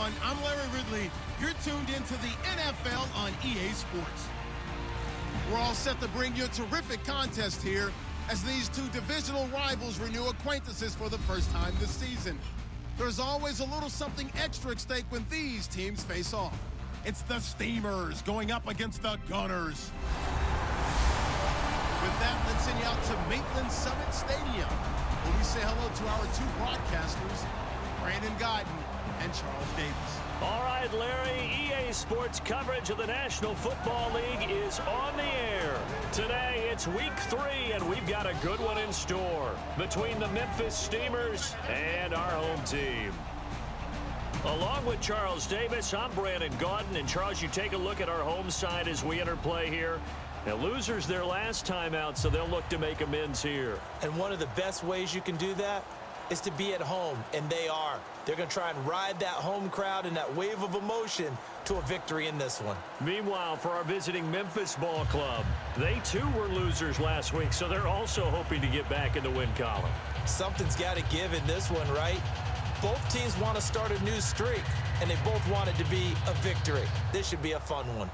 everyone. I'm Larry Ridley. You're tuned into the NFL on EA Sports. We're all set to bring you a terrific contest here as these two divisional rivals renew acquaintances for the first time this season. There's always a little something extra at stake when these teams face off. It's the Steamers going up against the Gunners. With that, let's send you out to Maitland Summit Stadium, where we say hello to our two broadcasters, Brandon Godden and Charles Davis. All right, Larry, EA Sports coverage of the National Football League is on the air. Today, it's week 3, and we've got a good one in store between the Memphis Steamers and our home team. Along with Charles Davis, I'm Brandon Godden. And Charles, you take a look at our home side as we enter play here. Now, losers their last time out, so they'll look to make amends here. And one of the best ways you can do that is to be at home, and they are. They're going to try and ride that home crowd and that wave of emotion to a victory in this one. Meanwhile, for our visiting Memphis ball club, they too were losers last week, so they're also hoping to get back in the win column. Something's got to give in this one, right? Both teams want to start a new streak, and they both want it to be a victory. This should be a fun one.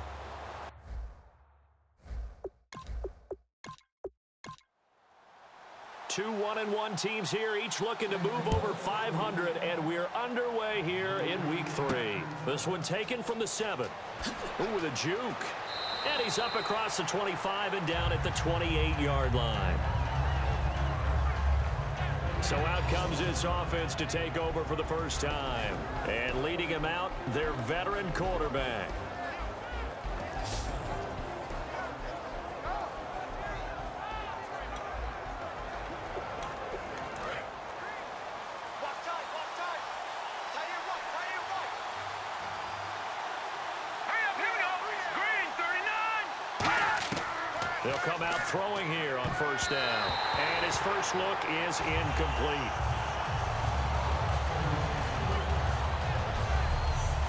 Two 1-1 teams here, each looking to move over 500, and we're underway here in week 3. This one taken from the 7. Ooh, with a juke. And he's up across the 25 and down at the 28-yard line. So out comes this offense to take over for the first time. And leading him out, their veteran quarterback. They'll come out throwing here on first down. And his first look is incomplete.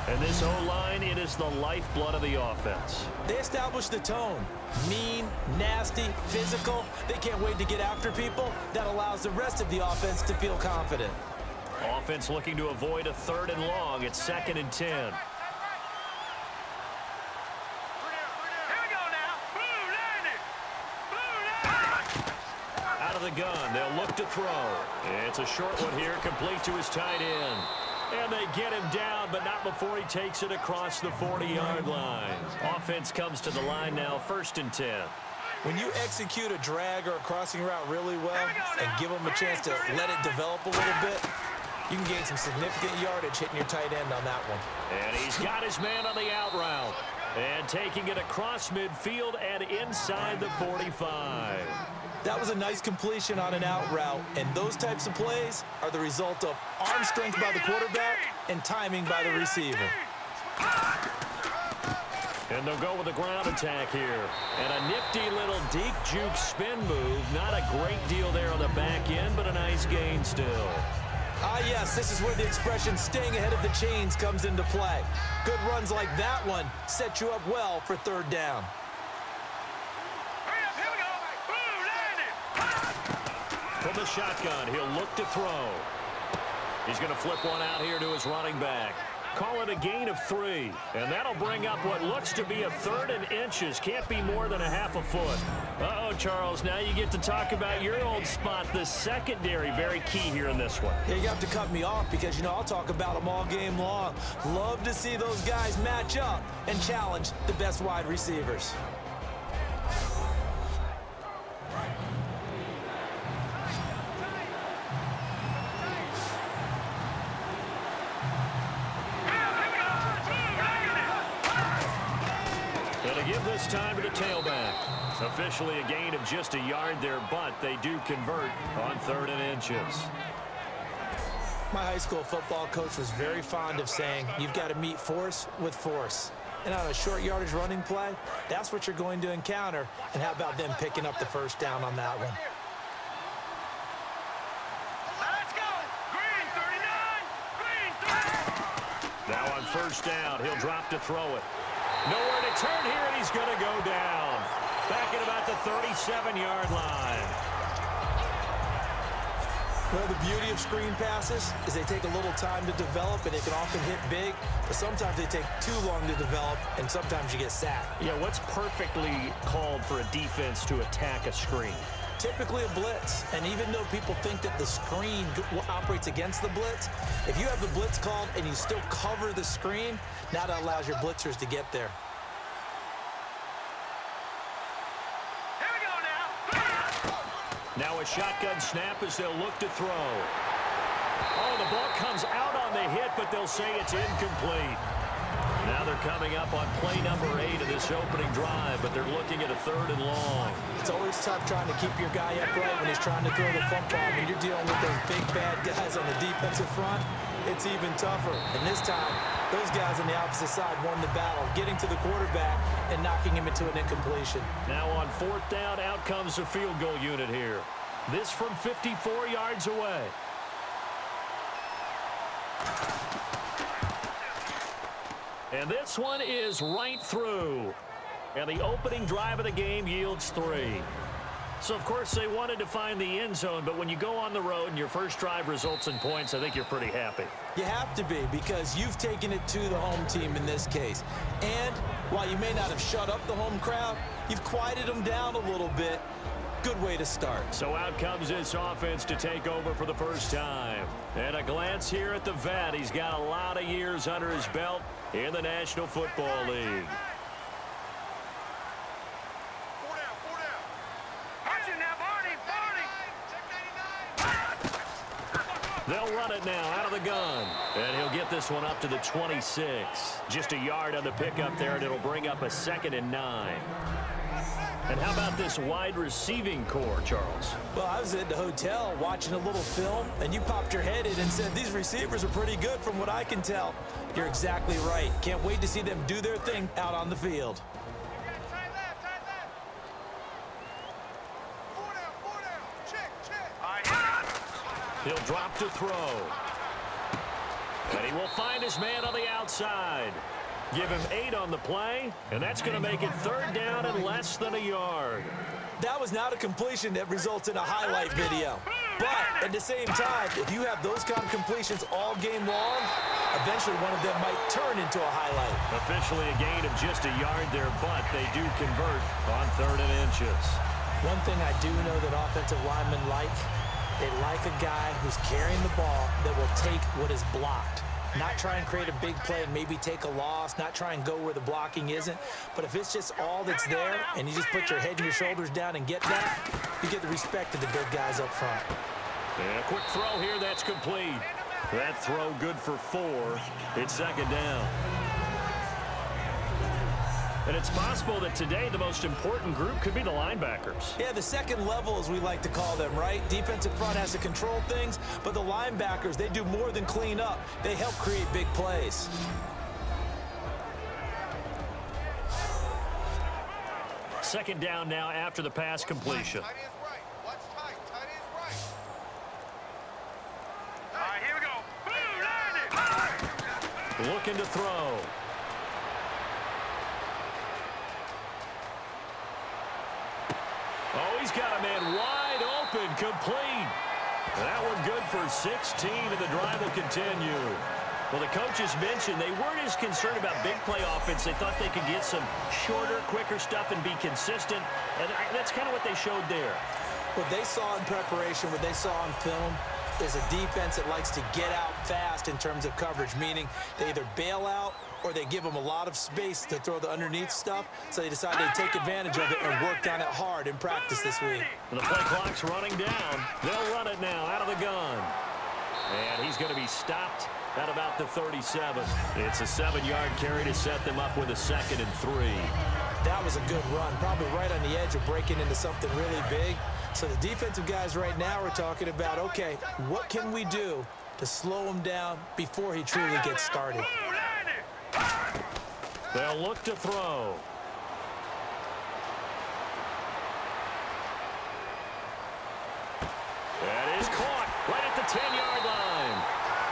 And this O-line, it is the lifeblood of the offense. They establish the tone. Mean, nasty, physical. They can't wait to get after people. That allows the rest of the offense to feel confident. Offense looking to avoid a 3rd and long. It's 2nd and 10. The gun, they'll look to throw. It's a short one here, complete to his tight end. And they get him down, but not before he takes it across the 40-yard line. Offense comes to the line now, 1st and 10. When you execute a drag or a crossing route really well and give them a chance to let it develop a little bit, you can gain some significant yardage hitting your tight end on that one. And he's got his man on the out route. And taking it across midfield and inside the 45. That was a nice completion on an out route, and those types of plays are the result of arm strength by the quarterback and timing by the receiver. And they'll go with a ground attack here. And a nifty little deep juke spin move. Not a great deal there on the back end, but a nice gain still. Ah, yes, this is where the expression staying ahead of the chains comes into play. Good runs like that one set you up well for 3rd down. From the shotgun, he'll look to throw. He's going to flip one out here to his running back. Call it a gain of 3. And that'll bring up what looks to be a 3rd and inches. Can't be more than a half a foot. Uh-oh, Charles, now you get to talk about your old spot, the secondary. Very key here in this one. Yeah, you have to cut me off because, I'll talk about them all game long. Love to see those guys match up and challenge the best wide receivers. Give this time to the tailback. Officially a gain of just a yard there, but they do convert on 3rd and inches. My high school football coach was very fond of saying, you've got to meet force with force. And on a short yardage running play, that's what you're going to encounter. And how about them picking up the first down on that one? Let's go! Green 39! Green 30! Now on first down, he'll drop to throw it. Nowhere to turn here, and he's going to go down. Back at about the 37-yard line. Well, the beauty of screen passes is they take a little time to develop, and they can often hit big, but sometimes they take too long to develop, and sometimes you get sacked. Yeah, what's perfectly called for a defense to attack a screen? Typically a blitz, and even though people think that the screen operates against the blitz, if you have the blitz called and you still cover the screen, now that allows your blitzers to get there. Here we go now. Now a shotgun snap as they'll look to throw. Oh, the ball comes out on the hit, but they'll say it's incomplete. Now they're coming up on play number 8 of this opening drive, but they're looking at a 3rd and long. It's always tough trying to keep your guy upright when he's trying to throw the football. When you're dealing with those big, bad guys on the defensive front, it's even tougher. And this time, those guys on the opposite side won the battle, getting to the quarterback and knocking him into an incompletion. Now on 4th down, out comes the field goal unit here. This from 54 yards away. And this one is right through. And the opening drive of the game yields 3. So, of course, they wanted to find the end zone, but when you go on the road and your first drive results in points, I think you're pretty happy. You have to be, because you've taken it to the home team in this case. And while you may not have shut up the home crowd, you've quieted them down a little bit. Good way to start. So out comes this offense to take over for the first time. And a glance here at the vet. He's got a lot of years under his belt in the National Football League. They'll run it now out of the gun. And he'll get this one up to the 26. Just a yard on the pickup there, and it'll bring up a 2nd and 9. And how about this wide receiving core, Charles? Well, I was at the hotel watching a little film, and you popped your head in and said, these receivers are pretty good from what I can tell. You're exactly right. Can't wait to see them do their thing out on the field. He'll drop to throw. And he will find his man on the outside. Give him 8 on the play, and that's going to make it 3rd down and less than a yard. That was not a completion that results in a highlight video. But at the same time, if you have those kind of completions all game long, eventually one of them might turn into a highlight. Officially a gain of just a yard there, but they do convert on 3rd and inches. One thing I do know that offensive linemen like, they like a guy who's carrying the ball that will take what is blocked. Not try and create a big play and maybe take a loss, not try and go where the blocking isn't. But if it's just all that's there and you just put your head and your shoulders down and get that, you get the respect of the big guys up front. And a quick throw here, that's complete. That throw good for 4. It's 2nd down. And it's possible that today the most important group could be the linebackers. Yeah, the second level, as we like to call them, right? Defensive front has to control things, but the linebackers, they do more than clean up. They help create big plays. Second down now after the pass completion. Tight is right. What's tight? Tight is right. All right, here we go. Boom, landed. Looking to throw. Oh, he's got a man wide open, complete. That one good for 16, and the drive will continue. Well, the coaches mentioned they weren't as concerned about big play offense. They thought they could get some shorter, quicker stuff and be consistent, and that's kind of what they showed there. What they saw in preparation, what they saw on film, is a defense that likes to get out fast in terms of coverage, meaning they either bail out or they give them a lot of space to throw the underneath stuff, so they decide they take advantage of it and work on it hard in practice this week. The play clock's running down. They'll run it now out of the gun. And he's going to be stopped at about the 37. It's a 7-yard carry to set them up with a 2nd and 3. That was a good run, probably right on the edge of breaking into something really big. So the defensive guys right now are talking about, okay, what can we do to slow him down before he truly gets started? They'll look to throw. That is caught right at the 10-yard line.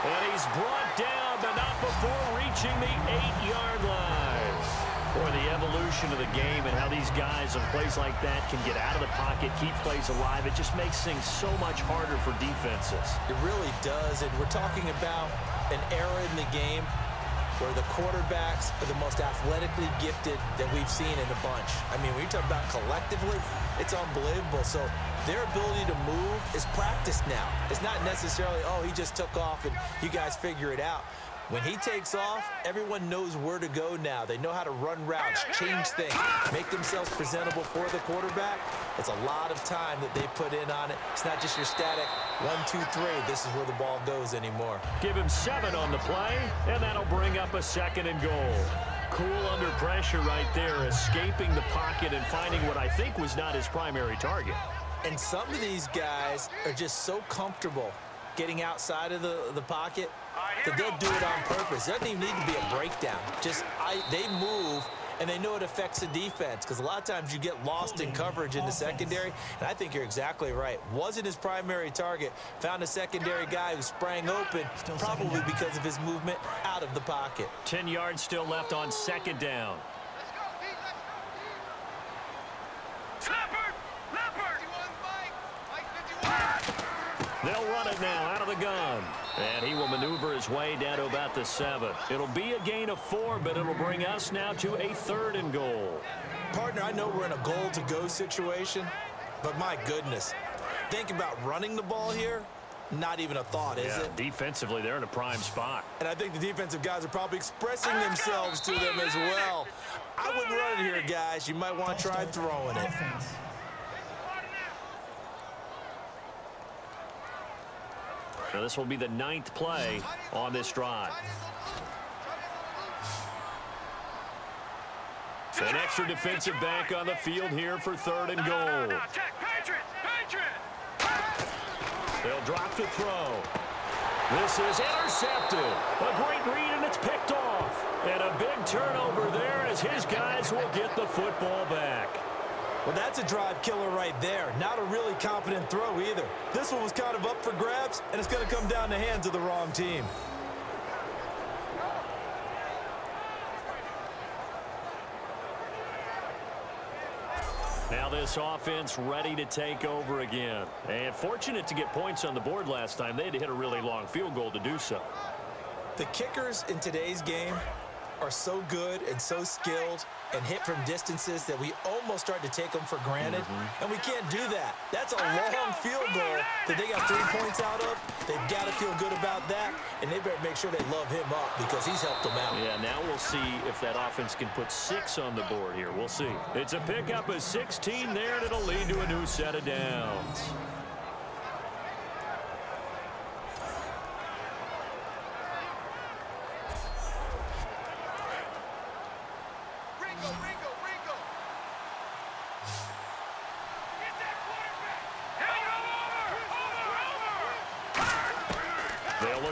And he's brought down, but not before reaching the 8-yard line. Or the evolution of the game and how these guys on plays like that can get out of the pocket, keep plays alive. It just makes things so much harder for defenses. It really does, and we're talking about an era in the game where the quarterbacks are the most athletically gifted that we've seen in a bunch. I mean, when you talk about collectively, it's unbelievable. So their ability to move is practiced now. It's not necessarily, oh, he just took off and you guys figure it out. When he takes off, everyone knows where to go now. They know how to run routes, change things, make themselves presentable for the quarterback. It's a lot of time that they put in on it. It's not just your static 1, 2, 3. This is where the ball goes anymore. Give him 7 on the play, and that'll bring up a 2nd and goal. Cool under pressure right there, escaping the pocket and finding what I think was not his primary target. And some of these guys are just so comfortable getting outside of the pocket that they'll do it on purpose. It doesn't even need to be a breakdown. They move, and they know it affects the defense because a lot of times you get lost in coverage in the secondary, and I think you're exactly right. Wasn't his primary target. Found a secondary guy who sprang open, probably because of his movement out of the pocket. 10 yards still left on 2nd down. Let's go, Pete. Let's go. Leopard. 51, Mike 51. They'll run it now out of the gun. And he will maneuver his way down to about the 7. It'll be a gain of 4, but it'll bring us now to a 3rd and goal. Partner, I know we're in a goal-to-go situation, but my goodness. Think about running the ball here. Not even a thought, is it? Defensively, they're in a prime spot. And I think the defensive guys are probably expressing themselves to them as well. I wouldn't run it here, guys. You might want to try throwing it. Now this will be the 9th play on this drive. An extra defensive back on the field here for 3rd and goal. They'll drop the throw. This is intercepted. A great read, and it's picked off. And a big turnover there as his guys will get the football back. Well, that's a drive killer right there. Not a really confident throw either. This one was kind of up for grabs, and it's going to come down the hands of the wrong team. Now this offense ready to take over again. And fortunate to get points on the board last time. They had to hit a really long field goal to do so. The kickers in today's game are so good and so skilled and hit from distances that we almost start to take them for granted, and we can't do that. That's a long field goal that they got 3 points out of. They've got to feel good about that, and they better make sure they love him up because he's helped them out. Yeah, now we'll see if that offense can put 6 on the board here. We'll see. It's a pickup of 16 there, and it'll lead to a new set of downs.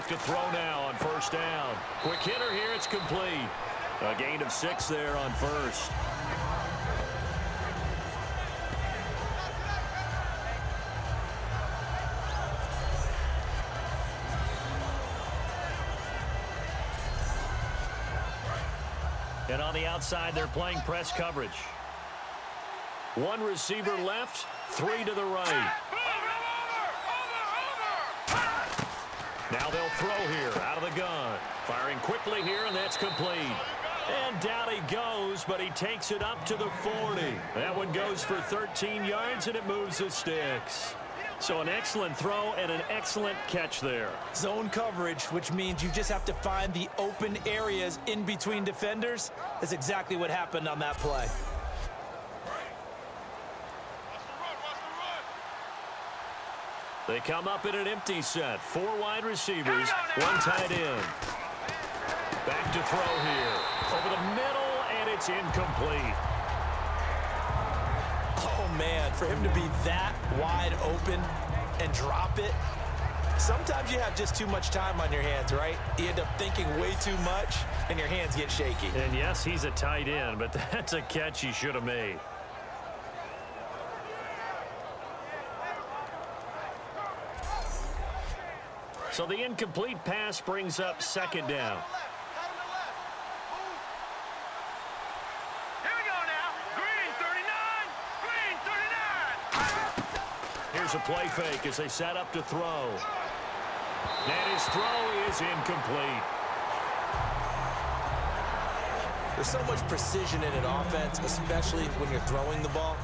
To throw now on 1st down. Quick hitter here, it's complete. A gain of 6 there on 1st. And on the outside, they're playing press coverage. 1 receiver left, 3 to the right. Now they'll throw here out of the gun. Firing quickly here, and that's complete. And down he goes, but he takes it up to the 40. That one goes for 13 yards, and it moves the sticks. So an excellent throw and an excellent catch there. Zone coverage, which means you just have to find the open areas in between defenders. That's exactly what happened on that play. They come up in an empty set. 4 wide receivers, 1 tight end. Back to throw here. Over the middle, and it's incomplete. Oh, man, for him to be that wide open and drop it. Sometimes you have just too much time on your hands, right? You end up thinking way too much, and your hands get shaky. And yes, he's a tight end, but that's a catch he should have made. So the incomplete pass brings up 2nd down. Here's a play fake as they set up to throw. And his throw is incomplete. There's so much precision in an offense, especially when you're throwing the ball.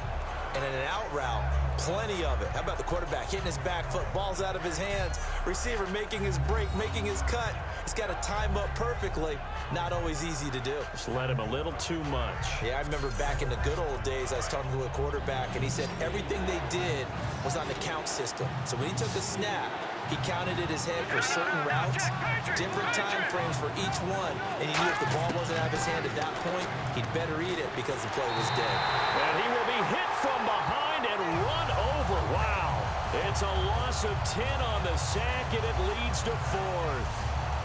And in an out route, plenty of it. How about the quarterback hitting his back foot, ball's out of his hands, receiver making his break, making his cut. He's got to time up perfectly. Not always easy to do. Just let him a little too much. Yeah, I remember back in the good old days, I was talking to a quarterback, and he said everything they did was on the count system. So when he took a snap, he counted in his head for certain routes, different time frames for each one, and he knew if the ball wasn't out of his hand at that point, he'd better eat it because the play was dead. And he will be hit from behind and run over. Wow. It's a loss of 10 on the sack, and it leads to 4th.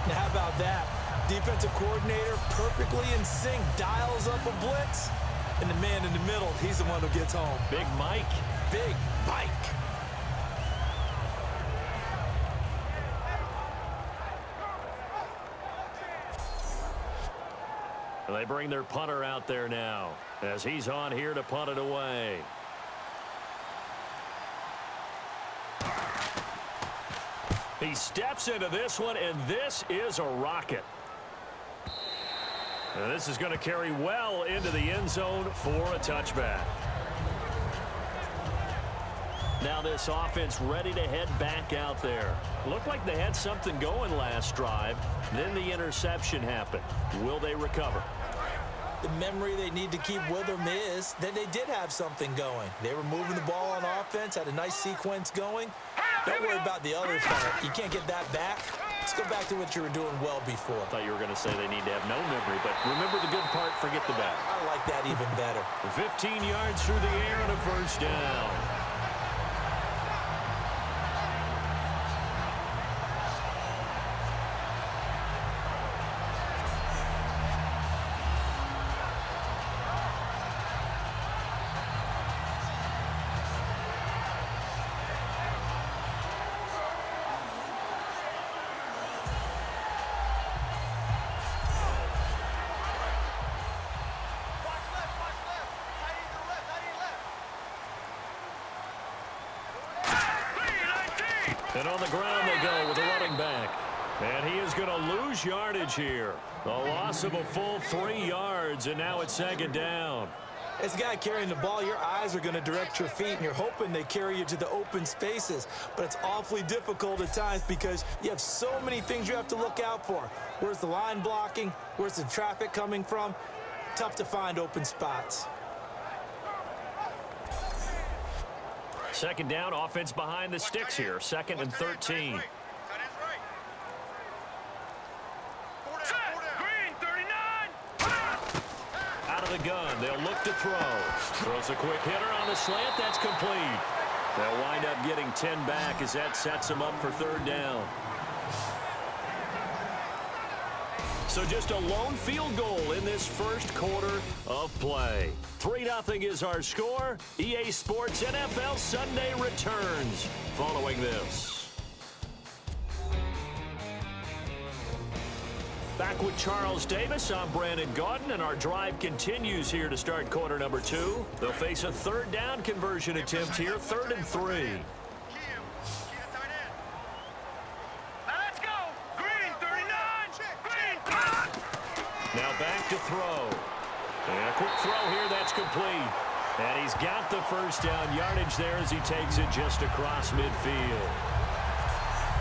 Now, how about that? Defensive coordinator perfectly in sync, dials up a blitz, and the man in the middle, he's the one who gets home. Big Mike. Big Mike. They bring their punter out there now as he's on here to punt it away. He steps into this one, and this is a rocket. And this is going to carry well into the end zone for a touchback. Now this offense ready to head back out there. Looked like they had something going last drive. Then the interception happened. Will they recover? The memory they need to keep with them is that they did have something going. They were moving the ball on offense, had a nice sequence going. Don't worry about the other part. You can't get that back. Let's go back to what you were doing well before. I thought you were going to say they need to have no memory, but remember the good part, forget the bad. I like that even better. 15 yards through the air and a first down. And on the ground they go with a running back. And he is going to lose yardage here. A loss of a full 3 yards, and now it's second down. As a guy carrying the ball, your eyes are going to direct your feet, and you're hoping they carry you to the open spaces. But it's awfully difficult at times because you have so many things you have to look out for. Where's the line blocking? Where's the traffic coming from? Tough to find open spots. Second down, offense behind the sticks here. 2nd and 13. Out of the gun, they'll look to throw. Throws a quick hitter on the slant. That's complete. They'll wind up getting 10 back as that sets them up for 3rd down. So just a lone field goal in this first quarter of play. 3-0 is our score. EA Sports NFL Sunday returns following this. Back with Charles Davis, I'm Brandon Gaudin, and our drive continues here to start quarter number 2. They'll face a 3rd down conversion attempt here, 3rd and 3. Now back to throw. And a quick throw here, that's complete. And he's got the first down yardage there as he takes it just across midfield.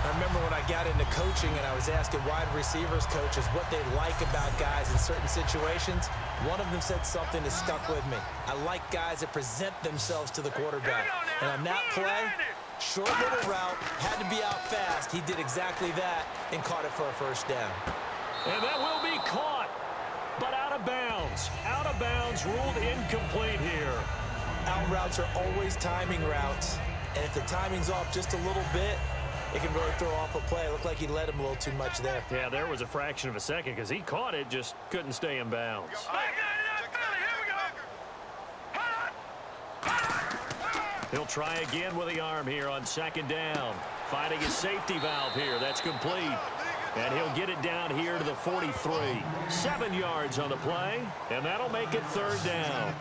I remember when I got into coaching and I was asking wide receivers coaches what they like about guys in certain situations. One of them said something that stuck with me. I like guys that present themselves to the quarterback. And on that play, short little route, had to be out fast. He did exactly that and caught it for a first down. And that will be caught, but out of bounds. Out of bounds, ruled incomplete here. Out routes are always timing routes. And if the timing's off just a little bit, it can really throw off a play. It looked like he led him a little too much there. Yeah, there was a fraction of a second because he caught it, just couldn't stay in bounds. He'll try again with the arm here on 2nd down. Finding his safety valve here. That's complete. And he'll get it down here to the 43. 7 yards on the play, and that'll make it 3rd down.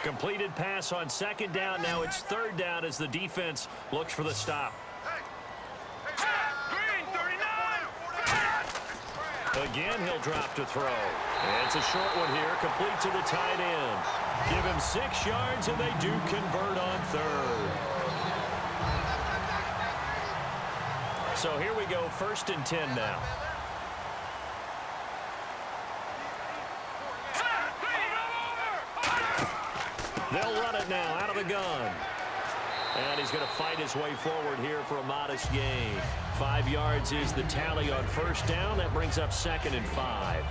Completed pass on second down. Now it's third down as the defense looks for the stop. Green, 39. Again, he'll drop to throw. And it's a short one here, complete to the tight end. Give him 6 yards, and they do convert on third. So here we go, 1st and 10 now. They'll run it now out of the gun. And he's going to fight his way forward here for a modest gain. 5 yards is the tally on 1st down. That brings up 2nd and 5.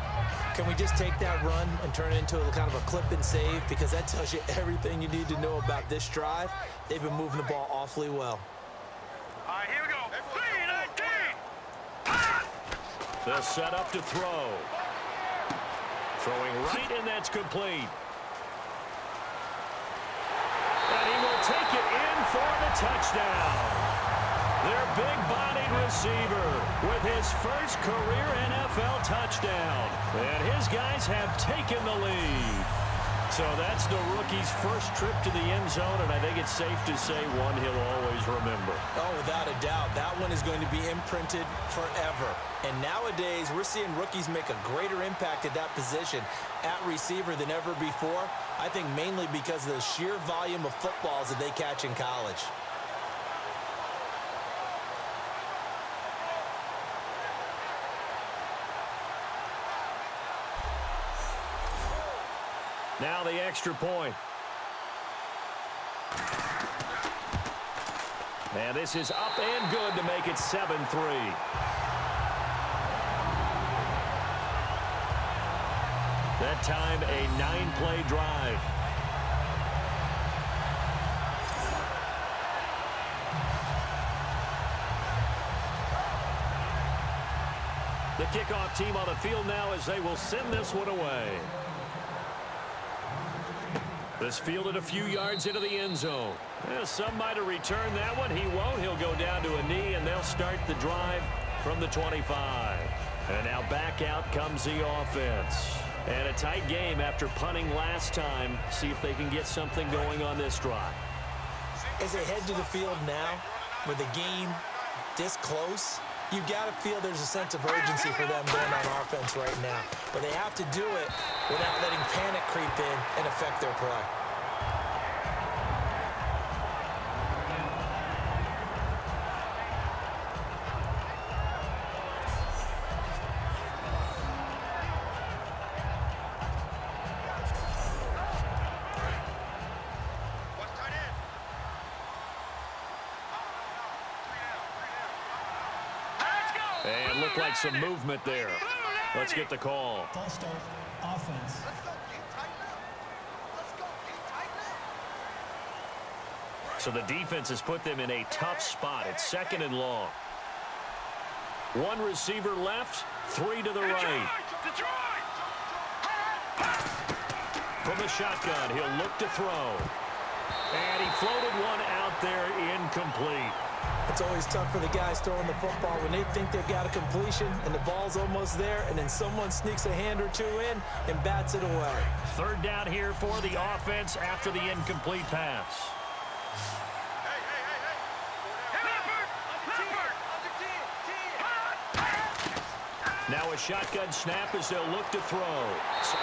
Can we just take that run and turn it into a kind of a clip and save? Because that tells you everything you need to know about this drive. They've been moving the ball awfully well. All right, here we go. 3-19. They'll set up to throw. Throwing right, and that's complete. And he will take it in for the touchdown. Their big-bodied receiver with his first career NFL touchdown. And his guys have taken the lead. So that's the rookie's first trip to the end zone, and I think it's safe to say one he'll always remember. Oh, without a doubt. That one is going to be imprinted forever. And nowadays, we're seeing rookies make a greater impact at that position at receiver than ever before. I think mainly because of the sheer volume of footballs that they catch in college. Now the extra point. And this is up and good to make it 7-3. That time a 9-play drive. The kickoff team on the field now as they will send this one away. This fielded a few yards into the end zone. Some might have returned that one. He won't. He'll go down to a knee, and they'll start the drive from the 25. And now back out comes the offense. And a tight game after punting last time. See if they can get something going on this drive. As they head to the field now, with the game this close, you've got to feel there's a sense of urgency for them going on offense right now. But they have to do it without letting panic creep in and affect their play. And looked like some movement there. Let's get the call. False start, offense. So the defense has put them in a tough spot. It's 2nd and long. 1 receiver left, 3 to the right. From the shotgun, he'll look to throw. And he floated one out there, incomplete. It's always tough for the guys throwing the football when they think they've got a completion and the ball's almost there, and then someone sneaks a hand or two in and bats it away. 3rd down here for the offense after the incomplete pass. Now a shotgun snap as they'll look to throw.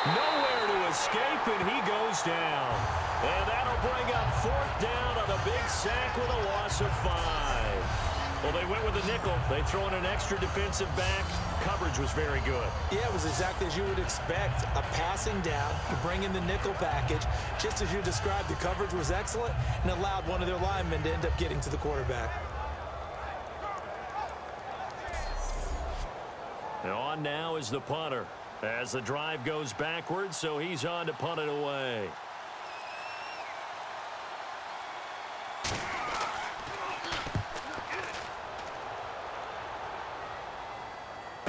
Nowhere to escape, and he goes down. And that'll bring up 4th down on a big sack with a loss of 5. Well, they went with the nickel. They throw in an extra defensive back. Coverage was very good. Yeah, it was exactly as you would expect. A passing down, you bring in the nickel package. Just as you described, the coverage was excellent and allowed one of their linemen to end up getting to the quarterback. And on now is the punter as the drive goes backwards, so he's on to punt it away.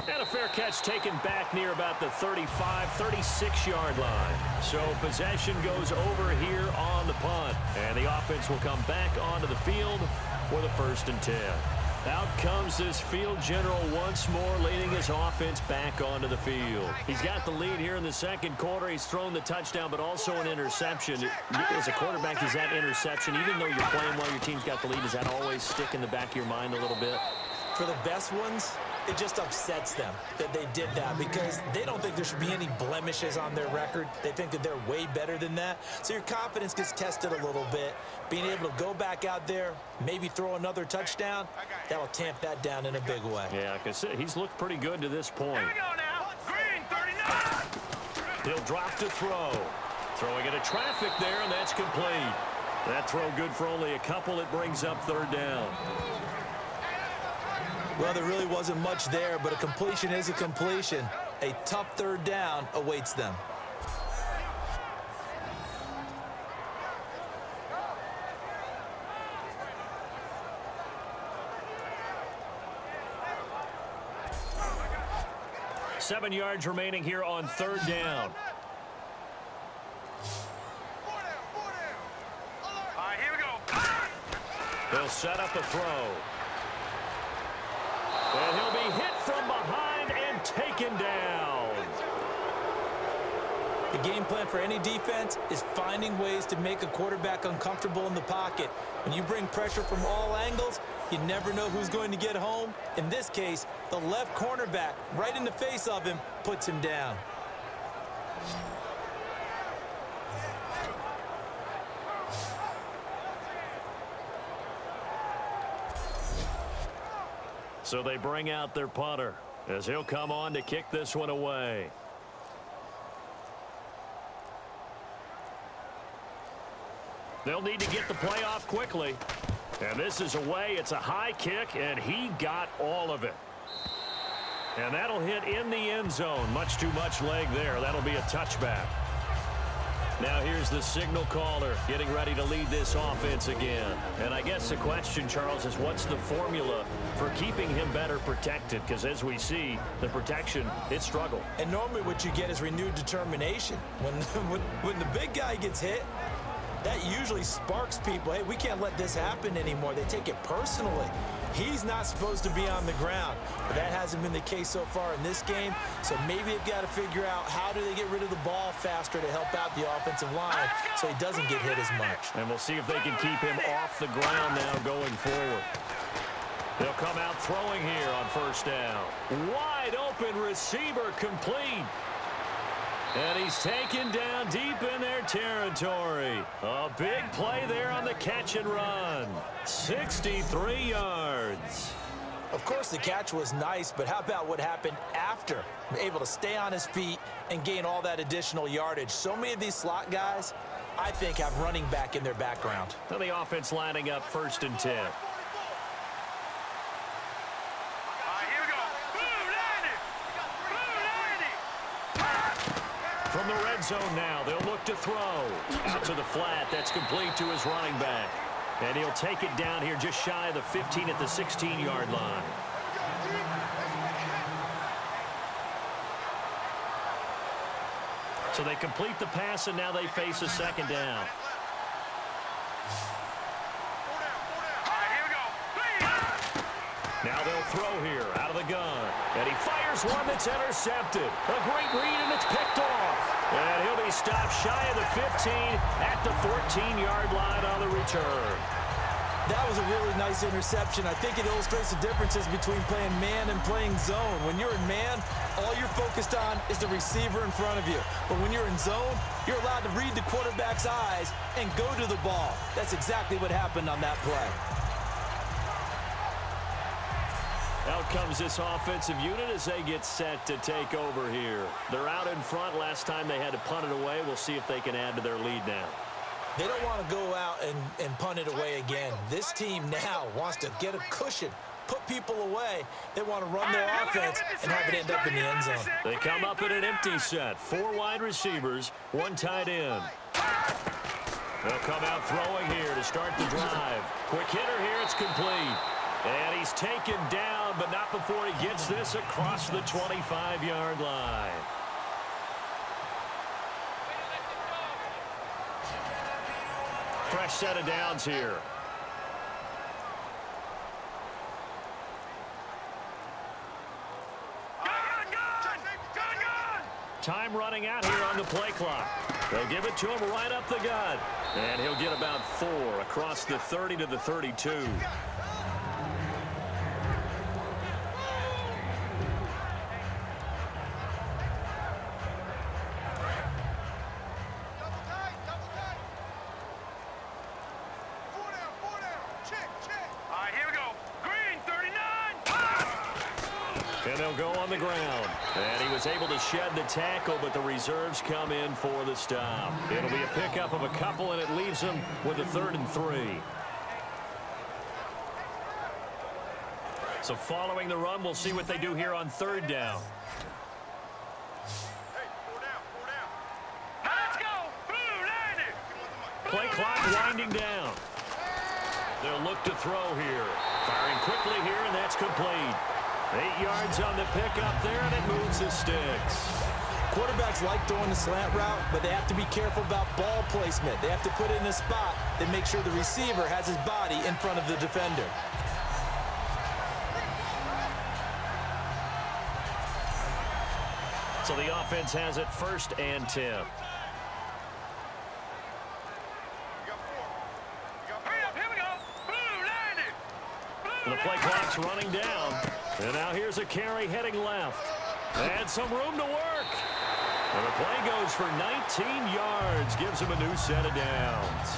And a fair catch taken back near about the 35, 36-yard line. So possession goes over here on the punt. And the offense will come back onto the field for the 1st and 10. Out comes this field general once more, leading his offense back onto the field. He's got the lead here in the second quarter. He's thrown the touchdown, but also an interception. As a quarterback, is that interception, even though you're playing well, your team's got the lead, does that always stick in the back of your mind a little bit? For the best ones, it just upsets them that they did that because they don't think there should be any blemishes on their record. They think that they're way better than that. So your confidence gets tested a little bit. Being able to go back out there, maybe throw another touchdown, that'll tamp that down in a big way. Yeah, because he's looked pretty good to this point. Here we go now. Green, 39. He'll drop to throw. Throwing into traffic there, and that's complete. That throw good for only a couple. It brings up third down. Well, there really wasn't much there, but a completion is a completion. A tough third down awaits them. Seven yards remaining here on third down. All right, here we go. They'll set up a throw. And he'll be hit from behind and taken down. The game plan for any defense is finding ways to make a quarterback uncomfortable in the pocket. When you bring pressure from all angles, you never know who's going to get home. In this case, the left cornerback, right in the face of him, puts him down. So they bring out their punter as he'll come on to kick this one away. They'll need to get the play off quickly. And this is away. It's a high kick, and he got all of it. And that'll hit in the end zone. Much too much leg there. That'll be a touchback. Now here's the signal caller getting ready to lead this offense again. And I guess the question, Charles, is what's the formula for keeping him better protected? Because as we see, the protection, it struggled. And normally what you get is renewed determination. When the big guy gets hit, that usually sparks people. Hey, we can't let this happen anymore. They take it personally. He's not supposed to be on the ground, but that hasn't been the case so far in this game. So maybe they've got to figure out how do they get rid of the ball faster to help out the offensive line so he doesn't get hit as much. And we'll see if they can keep him off the ground now going forward. They'll come out throwing here on first down. Wide open receiver complete. And he's taken down deep in their territory. A big play there on the catch and run. 63 yards. Of course, the catch was nice, but how about what happened after? Able to stay on his feet and gain all that additional yardage. So many of these slot guys, I think, have running back in their background. So the offense lining up 1st and 10. From the red zone now, they'll look to throw. Out to the flat, that's complete to his running back. And he'll take it down here just shy of the 15 at the 16-yard line. So they complete the pass, and now they face a second down. Now they'll throw here out of the gun. And he fires one that's intercepted. A great read, and it's picked off. And he'll be stopped shy of the 15 at the 14-yard line on the return. That was a really nice interception. I think it illustrates the differences between playing man and playing zone. When you're in man, all you're focused on is the receiver in front of you. But when you're in zone, you're allowed to read the quarterback's eyes and go to the ball. That's exactly what happened on that play. Out comes this offensive unit as they get set to take over here. They're out in front. Last time they had to punt it away. We'll see if they can add to their lead now. They don't want to go out and punt it away again. This team now wants to get a cushion, put people away. They want to run their offense and have it end up in the end zone. They come up in an empty set. 4 wide receivers, 1 tight end. They'll come out throwing here to start the drive. Quick hitter here, it's complete. And he's taken down, but not before he gets this across the 25-yard line. Fresh set of downs here. Time running out here on the play clock. They'll give it to him right up the gut. And he'll get about 4 across the 30 to the 32. And they'll go on the ground. And he was able to shed the tackle, but the reserves come in for the stop. It'll be a pickup of a couple, and it leaves him with a 3rd and 3. So following the run, we'll see what they do here on 3rd down. Play clock winding down. They'll look to throw here. Firing quickly here, and that's complete. 8 yards on the pickup there, and it moves the sticks. Quarterbacks like throwing the slant route, but they have to be careful about ball placement. They have to put it in a spot that makes sure the receiver has his body in front of the defender. So the offense has it 1st and 10. The play clock's running down. And now here's a carry heading left. And some room to work. And the play goes for 19 yards. Gives him a new set of downs.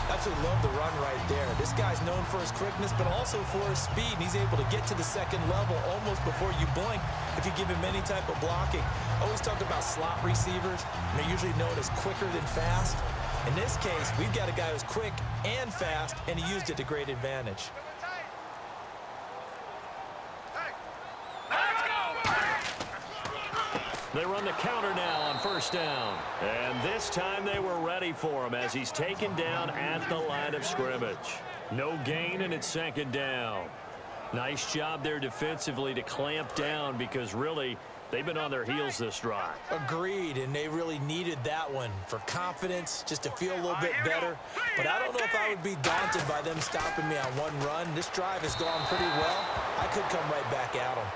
Absolutely love the run right there. This guy's known for his quickness, but also for his speed. And he's able to get to the 2nd level almost before you blink if you give him any type of blocking. Always talked about slot receivers. And they're usually known as quicker than fast. In this case, we've got a guy who's quick and fast, and he used it to great advantage. They run the counter now on 1st down. And this time they were ready for him as he's taken down at the line of scrimmage. No gain, and it's 2nd down. Nice job there defensively to clamp down because really they've been on their heels this drive. Agreed, and they really needed that one for confidence, just to feel a little bit better. But I don't know if I would be daunted by them stopping me on one run. This drive has gone pretty well. I could come right back at them.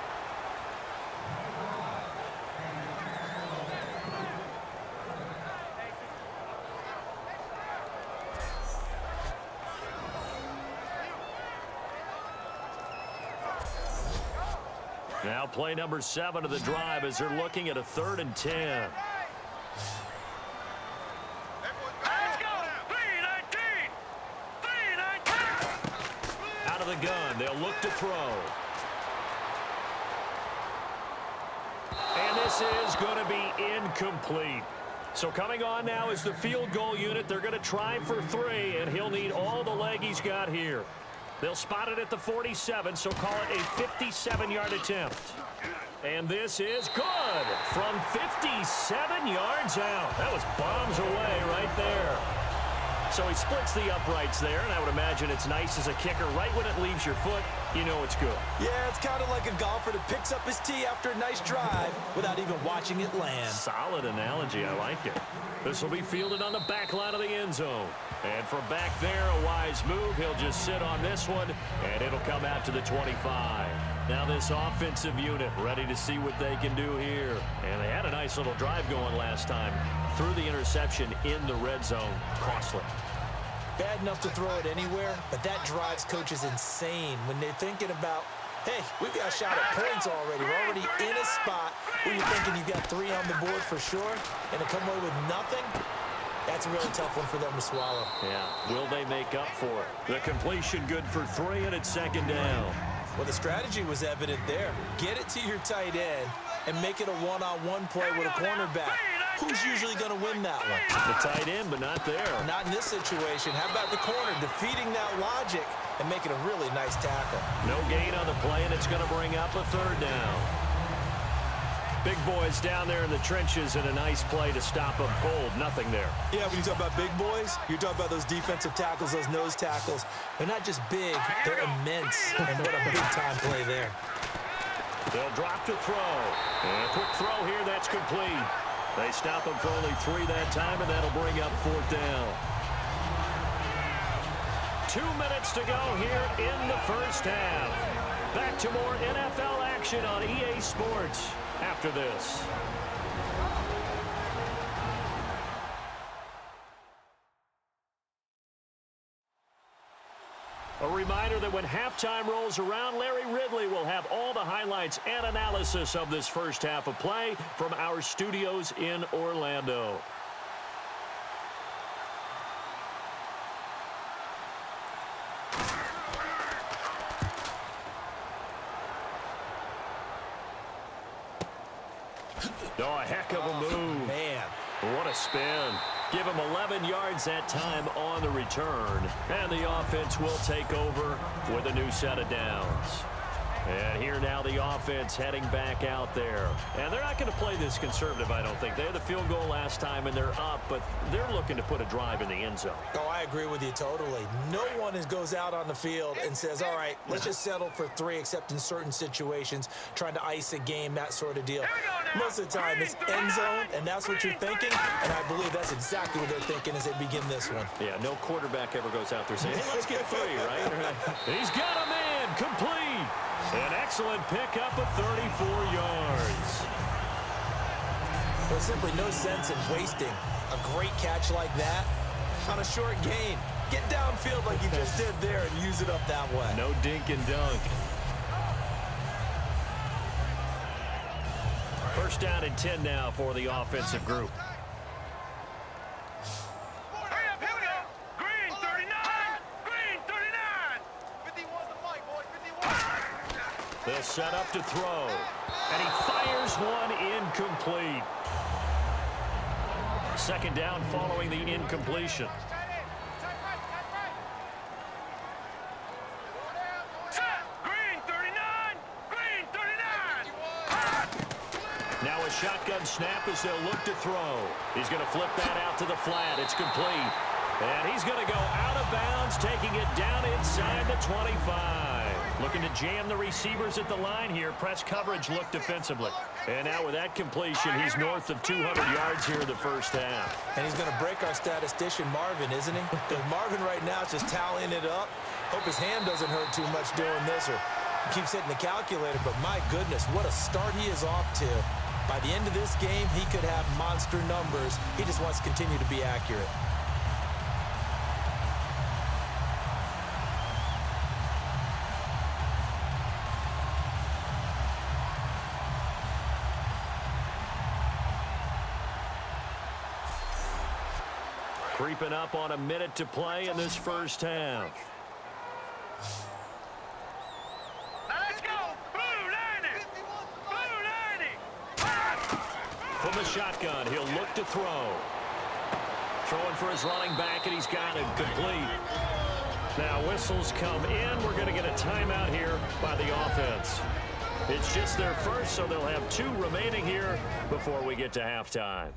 Now play number 7 of the drive as they're looking at a 3rd and 10. Let's go! 3-19! 3-19! Out of the gun, they'll look to throw. And this is going to be incomplete. So coming on now is the field goal unit. They're going to try for 3, and he'll need all the leg he's got here. They'll spot it at the 47, so call it a 57-yard attempt. And this is good from 57 yards out. That was bombs away right there. So he splits the uprights there, and I would imagine it's nice as a kicker. Right when it leaves your foot, you know it's good. Yeah, it's kind of like a golfer that picks up his tee after a nice drive without even watching it land. Solid analogy. I like it. This will be fielded on the back line of the end zone. And from back there, a wise move. He'll just sit on this one, and it'll come out to the 25. Now this offensive unit ready to see what they can do here. And they had a nice little drive going last time. Threw the interception in the red zone. Costly. Bad enough to throw it anywhere, but that drives coaches insane when they're thinking about, hey, we've got a shot at points already. We're already in a spot where you're thinking you've got 3 on the board for sure, and to come away with nothing, that's a really tough one for them to swallow. Yeah, will they make up for it? The completion good for 3, and it's 2nd down. Well, the strategy was evident there. Get it to your tight end and make it a one-on-one play with a cornerback. Who's usually going to win that one? The tight end, but not there. Not in this situation. How about the corner defeating that logic and making a really nice tackle? No gain on the play, and it's going to bring up a 3rd down. Big boys down there in the trenches, and a nice play to stop them cold. Nothing there. Yeah, when you talk about big boys, you're talking about those defensive tackles, those nose tackles. They're not just big, they're immense. And what a big-time play there. They'll drop to throw. And a quick throw here, that's complete. They stop him for only 3 that time, and that'll bring up 4th down. 2 minutes to go here in the first half. Back to more NFL action on EA Sports. after this. A reminder that when halftime rolls around, Larry Ridley will have all the highlights and analysis of this first half of play from our studios in Orlando. Oh, a heck of a move. Man. What a spin. Give him 11 yards that time on the return. And the offense will take over with a new set of downs. And here now the offense heading back out there. And they're not going to play this conservative, I don't think. They had the field goal last time, and they're up, but they're looking to put a drive in the end zone. Oh, I agree with you totally. No one goes out on the field and says, all right, let's just settle for 3, except in certain situations, trying to ice a game, that sort of deal. Most of the time, it's end zone, and that's what you're thinking, and I believe that's exactly what they're thinking as they begin this one. Yeah, no quarterback ever goes out there saying, hey, let's get 3, right? He's got a man, complete. An excellent pickup of 34 yards. There's simply no sense in wasting a great catch like that on a short gain. Get downfield like you just did there and use it up that way. No dink and dunk. First down and 10 now for the offensive group. Hurry up, here we go. Green 39. Green 39. 51's the play, boy. 51. They'll set up to throw. And he fires one incomplete. Second down following the incompletion. Green 39. Green 39. Now a shotgun snap as they'll look to throw. He's going to flip that out to the flat. It's complete. And he's going to go out of bounds, taking it down inside the 25. Looking to jam the receivers at the line here. Press coverage look defensively. And now with that completion, he's north of 200 yards here in the first half. And he's going to break our statistician Marvin, isn't he? Because Marvin right now is just tallying it up. Hope his hand doesn't hurt too much doing this or keeps hitting the calculator. But my goodness, what a start he is off to. By the end of this game, he could have monster numbers. He just wants to continue to be accurate. Creeping up on a minute to play in this first half. Now let's go. Blue 90. Blue 90. From the shotgun, he'll look to throw. Throwing for his running back, and he's got it complete. Now whistles come in. We're going to get a timeout here by the offense. It's just their first, so they'll have 2 remaining here before we get to halftime.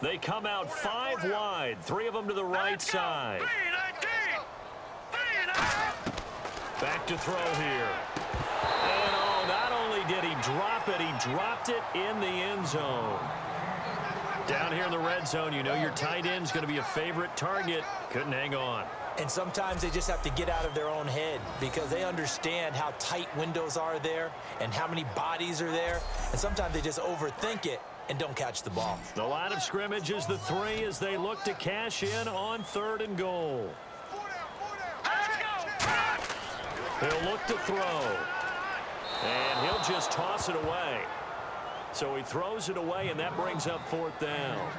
They come out 5 wide, 3 of them to the right side. Back to throw here. And oh, not only did he drop it, he dropped it in the end zone. Down here in the red zone, you know your tight end's going to be a favorite target. Couldn't hang on. And sometimes they just have to get out of their own head because they understand how tight windows are there and how many bodies are there. And sometimes they just overthink it and don't catch the ball. The line of scrimmage is the 3 as they look to cash in on 3rd and goal. He'll look to throw. And he'll just toss it away. So he throws it away, and that brings up 4th down.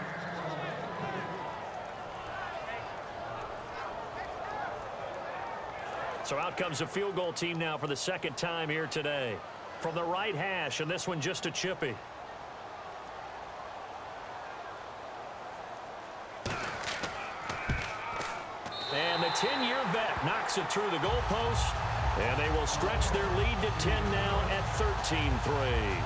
So out comes a field goal team now for the 2nd time here today. From the right hash, and this one just a chippy. And the 10-year vet knocks it through the goalpost, and they will stretch their lead to 10 now at 13-3.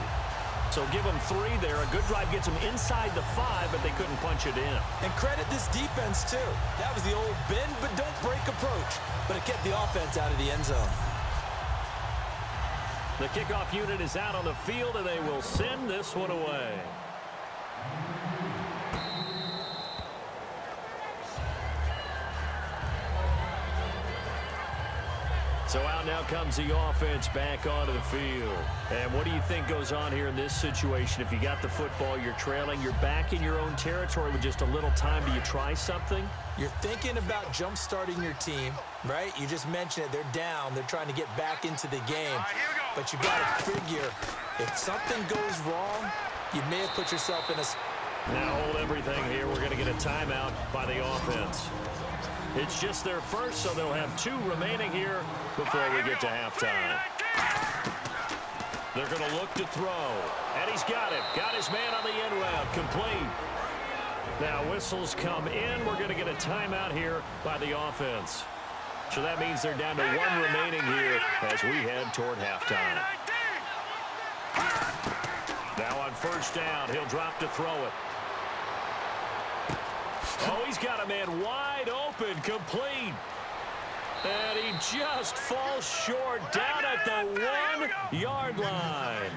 So give them 3 there. A good drive gets them inside the 5, but they couldn't punch it in. And credit this defense, too. That was the old bend but don't break approach, but it kept the offense out of the end zone. The kickoff unit is out on the field, and they will send this one away. So out now comes the offense back onto the field. And what do you think goes on here in this situation? If you got the football, you're trailing, you're back in your own territory with just a little time. Do you try something? You're thinking about jump-starting your team, right? You just mentioned it. They're down. They're trying to get back into the game. But you got to figure, if something goes wrong, you may have put yourself in a... Now hold everything here. We're going to get a timeout by the offense. It's just their first, so they'll have 2 remaining here before we get to halftime. They're going to look to throw. And he's got him. Got his man on the end route. Complete. Now whistles come in. We're going to get a timeout here by the offense. So that means they're down to 1 remaining here as we head toward halftime. Now on first down, he'll drop to throw it. Oh, he's got a man wide open, complete. And he just falls short down at the 1-yard line.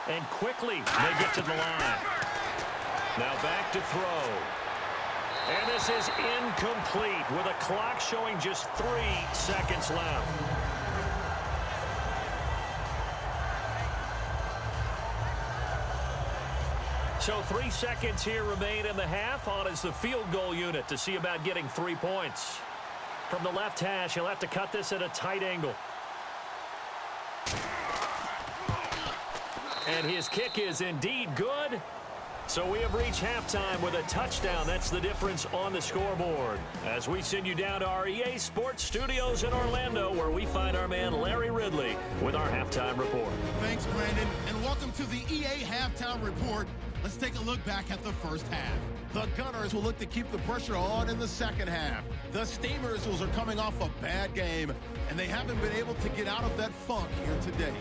And quickly, they get to the line. Now back to throw. And this is incomplete with a clock showing just 3 seconds left. So 3 seconds here remain in the half. On is the field goal unit to see about getting 3 points. From the left hash, he'll have to cut this at a tight angle. And his kick is indeed good. So we have reached halftime with a touchdown. That's the difference on the scoreboard. As we send you down to our EA Sports Studios in Orlando, where we find our man Larry Ridley with our halftime report. Thanks, Brandon, and welcome to the EA Halftime Report. Let's take a look back at the first half. The Gunners will look to keep the pressure on in the second half. The Steamers are coming off a bad game, and they haven't been able to get out of that funk here today.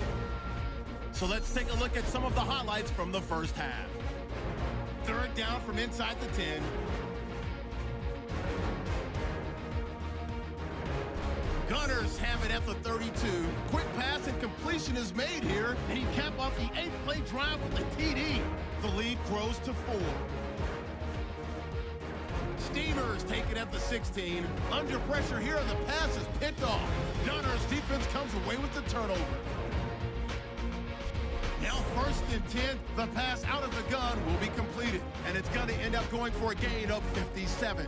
So let's take a look at some of the highlights from the first half. Third down from inside the 10. Gunners have it at the 32. Quick pass and completion is made here, and he capped off the 8-play drive with a TD. The lead grows to 4. Steamers take it at the 16. Under pressure here, the pass is picked off. Gunners defense comes away with the turnover. Now first and 10, the pass out of the gun will be completed, and it's going to end up going for a gain of 57.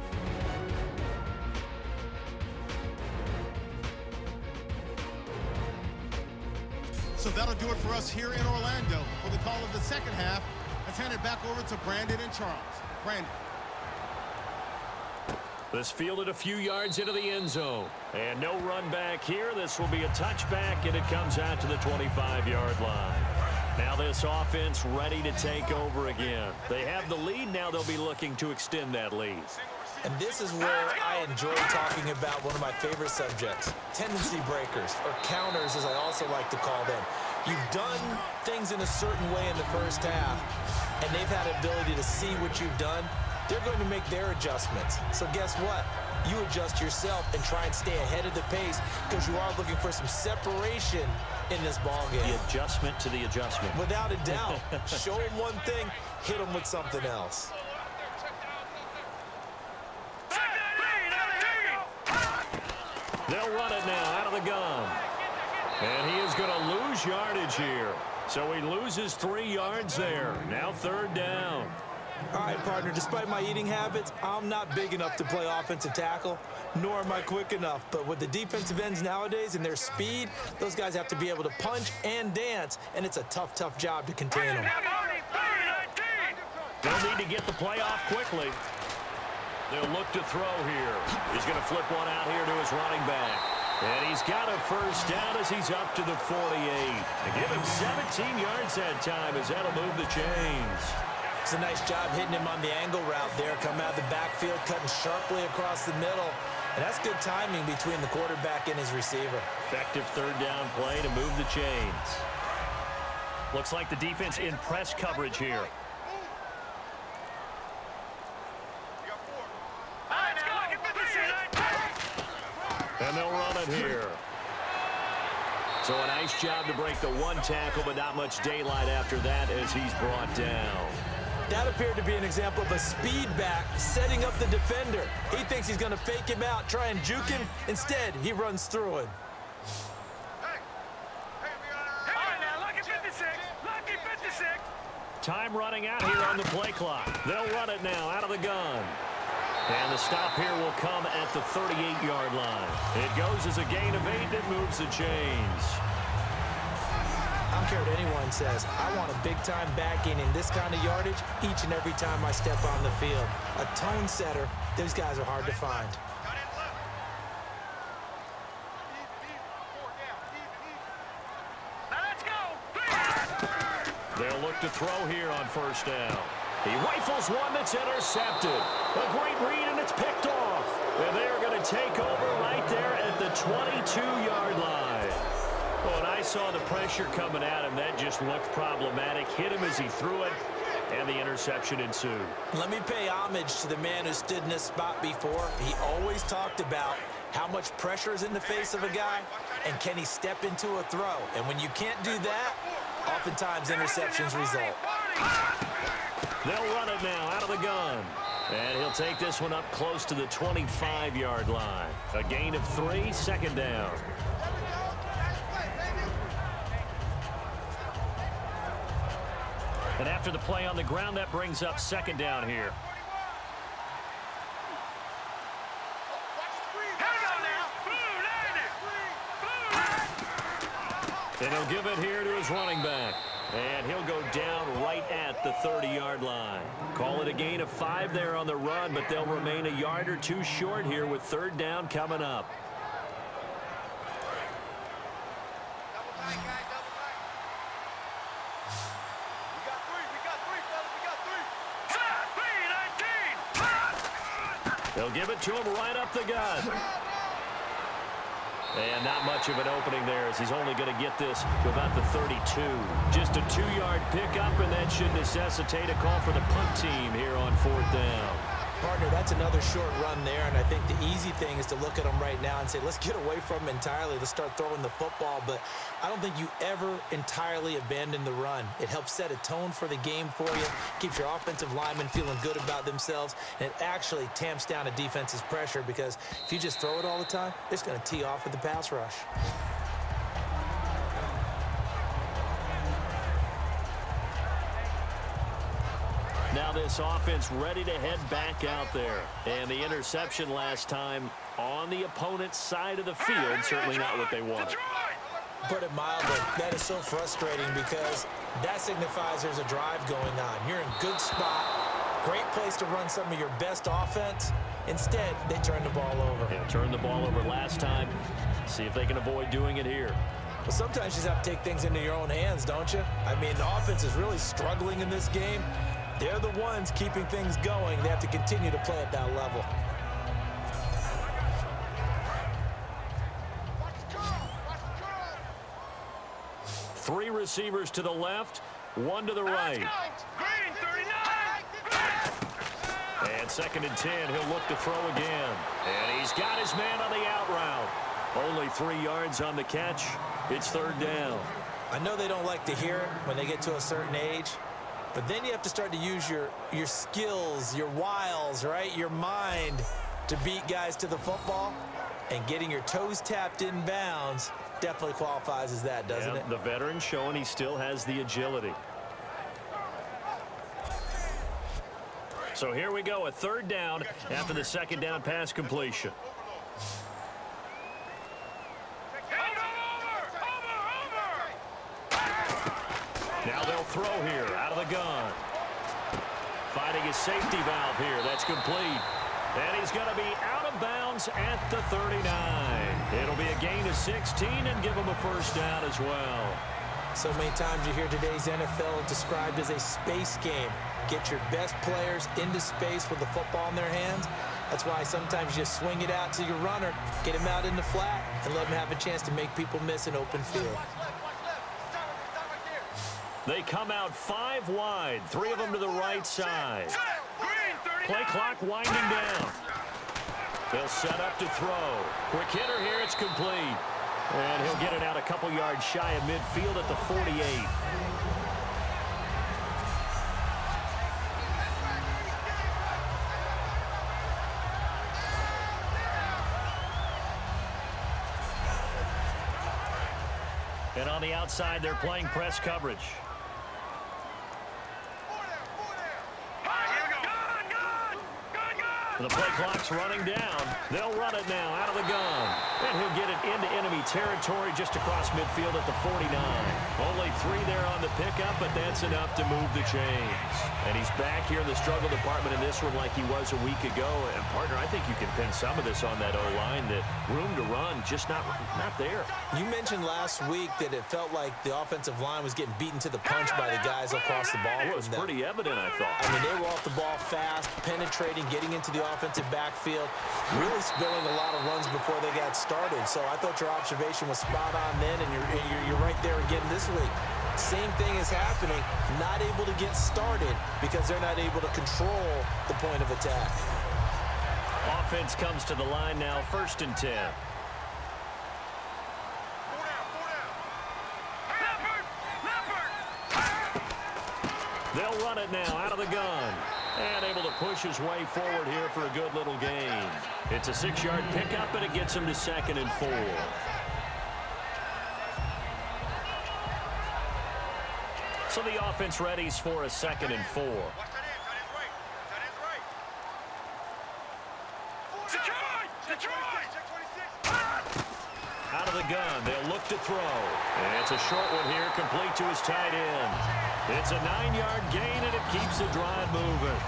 So that'll do it for us here in Orlando. For the call of the second half, let's hand it back over to Brandon and Charles. Brandon. This fielded a few yards into the end zone. And no run back here. This will be a touchback, and it comes out to the 25-yard line. Now this offense ready to take over again. They have the lead. Now they'll be looking to extend that lead. And this is where I enjoy talking about one of my favorite subjects, tendency breakers, or counters as I also like to call them. You've done things in a certain way in the first half, and they've had the ability to see what you've done. They're going to make their adjustments. So guess what? You adjust yourself and try and stay ahead of the pace because you are looking for some separation in this ball game. The adjustment to the adjustment. Without a doubt. Show them one thing, hit them with something else. They'll run it now out of the gun. And he is going to lose yardage here. So he loses 3 yards there. Now third down. All right, partner, despite my eating habits, I'm not big enough to play offensive tackle, nor am I quick enough. But with the defensive ends nowadays and their speed, those guys have to be able to punch and dance, and it's a tough, tough job to contain them. They'll need to get the play off quickly. They'll look to throw here. He's going to flip one out here to his running back. And he's got a first down as he's up to the 48. And give him 17 yards that time as that'll move the chains. It's a nice job hitting him on the angle route there. Coming out of the backfield, cutting sharply across the middle. And that's good timing between the quarterback and his receiver. Effective third down play to move the chains. Looks like the defense in press coverage here. And they'll run it here. So a nice job to break the one tackle, but not much daylight after that as he's brought down. That appeared to be an example of a speed back setting up the defender. He thinks he's going to fake him out, try and juke him. Instead, he runs through him. Lucky 56. Lucky 56. Time running out here on the play clock. They'll run it now out of the gun. And the stop here will come at the 38-yard line. It goes as a gain of 8 and moves the chains. I don't care what anyone says. I want a big-time back gain in this kind of yardage each and every time I step on the field. A tone setter, those guys are hard to find. Now let's go. They'll look to throw here on first down. He rifles one that's intercepted. A great read, and it's picked off. And they're going to take over right there at the 22-yard line. Well, and I saw the pressure coming at him. That just looked problematic. Hit him as he threw it, and the interception ensued. Let me pay homage to the man who stood in this spot before. He always talked about how much pressure is in the face of a guy, and can he step into a throw. And when you can't do that, oftentimes interceptions result. They'll run it now out of the gun. And he'll take this one up close to the 25-yard line. A gain of 3, second down. And after the play on the ground, that brings up second down here. And he'll give it here to his running back. And he'll go down right at the 30-yard line. Call it a gain of 5 there on the run, but they'll remain a yard or two short here with third down coming up. They'll give it to him right up the gut. And not much of an opening there as he's only going to get this to about the 32. Just a 2-yard pickup, and that should necessitate a call for the punt team here on fourth down. Partner, that's another short run there, and I think the easy thing is to look at them right now and say, let's get away from them entirely. Let's start throwing the football, but I don't think you ever entirely abandon the run. It helps set a tone for the game for you, keeps your offensive linemen feeling good about themselves, and it actually tamps down a defense's pressure because if you just throw it all the time, it's going to tee off with the pass rush. Now this offense ready to head back out there. And the interception last time on the opponent's side of the field, certainly not what they wanted. Put it mildly, that is so frustrating because that signifies there's a drive going on. You're in good spot, great place to run some of your best offense. Instead, they turn the ball over. Yeah, turned the ball over last time. See if they can avoid doing it here. Well, sometimes you just have to take things into your own hands, don't you? I mean, the offense is really struggling in this game. They're the ones keeping things going. They have to continue to play at that level. Three receivers to the left, one to the right. Green 39. And second and 10, he'll look to throw again. And he's got his man on the out route. Only 3 yards on the catch. It's third down. I know they don't like to hear it when they get to a certain age, but then you have to start to use your skills, your wiles, right? Your mind to beat guys to the football. And getting your toes tapped in bounds definitely qualifies as that, doesn't it? The veteran showing he still has the agility. So here we go, a third down after the second down pass completion. Now they'll throw here out of the gun. Finding his safety valve here. That's complete. And he's going to be out of bounds at the 39. It'll be a gain of 16 and give him a first down as well. So many times you hear today's NFL described as a space game. Get your best players into space with the football in their hands. That's why sometimes you just swing it out to your runner, get him out in the flat, and let him have a chance to make people miss an open field. They come out 5 wide, 3 of them to the right side. Play clock winding down. They'll set up to throw. Quick hitter here, it's complete. And he'll get it out a couple yards shy of midfield at the 48. And on the outside, they're playing press coverage. The play clock's running down. They'll run it now out of the gun. And he'll get it into enemy territory just across midfield at the 49. Only 3 there on the pickup, but that's enough to move the chains. And he's back here in the struggle department in this one like he was a week ago. And, partner, I think you can pin some of this on that O-line. That room to run, just not there. You mentioned last week that it felt like the offensive line was getting beaten to the punch by the guys across the ball. It was pretty evident, I thought. I mean, they were off the ball fast, penetrating, getting into the offensive backfield, really spilling a lot of runs before they got started. So I thought your observation was spot on then, and you're right there again this week. Same thing is happening, not able to get started because they're not able to control the point of attack. Offense comes to the line now, 1st and 10. They'll run it now out of the gun. And able to push his way forward here for a good little gain. It's a 6-yard pickup, and it gets him to 2nd and 4. So the offense readies for a 2nd and 4. Out of the gun, they'll look to throw. And it's a short one here, complete to his tight end. It's a 9-yard gain, and it keeps the drive moving.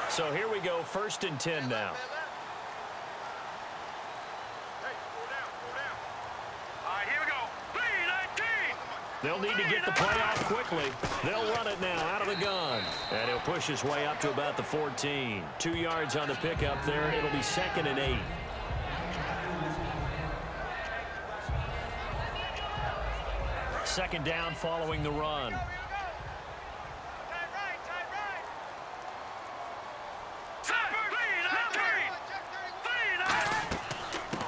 So here we go, 1st and 10 now. They'll need to get the play off quickly. They'll run it now out of the gun. And he'll push his way up to about the 14. 2 yards on the pickup there. It'll be 2nd and 8. Second down following the run.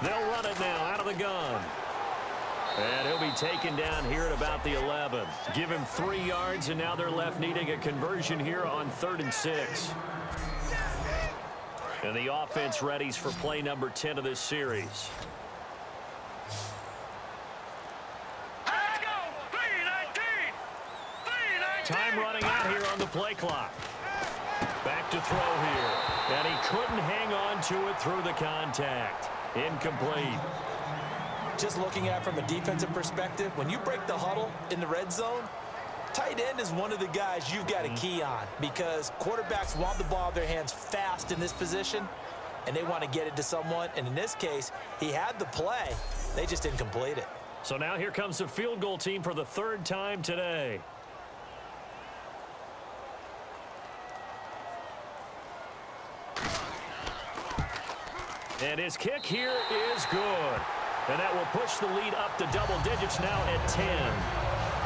They'll run it now out of the gun. And he'll be taken down here at about the 11. Give him 3 yards, and now they're left needing a conversion here on 3rd and 6. And the offense readies for play number 10 of this series. Time running out here on the play clock. Back to throw here. And he couldn't hang on to it through the contact. Incomplete. Just looking at it from a defensive perspective, when you break the huddle in the red zone, tight end is one of the guys you've got a key on because quarterbacks want the ball in their hands fast in this position, and they want to get it to someone. And in this case, he had the play. They just didn't complete it. So now here comes the field goal team for the 3rd time today. And his kick here is good. And that will push the lead up to double digits now at 10.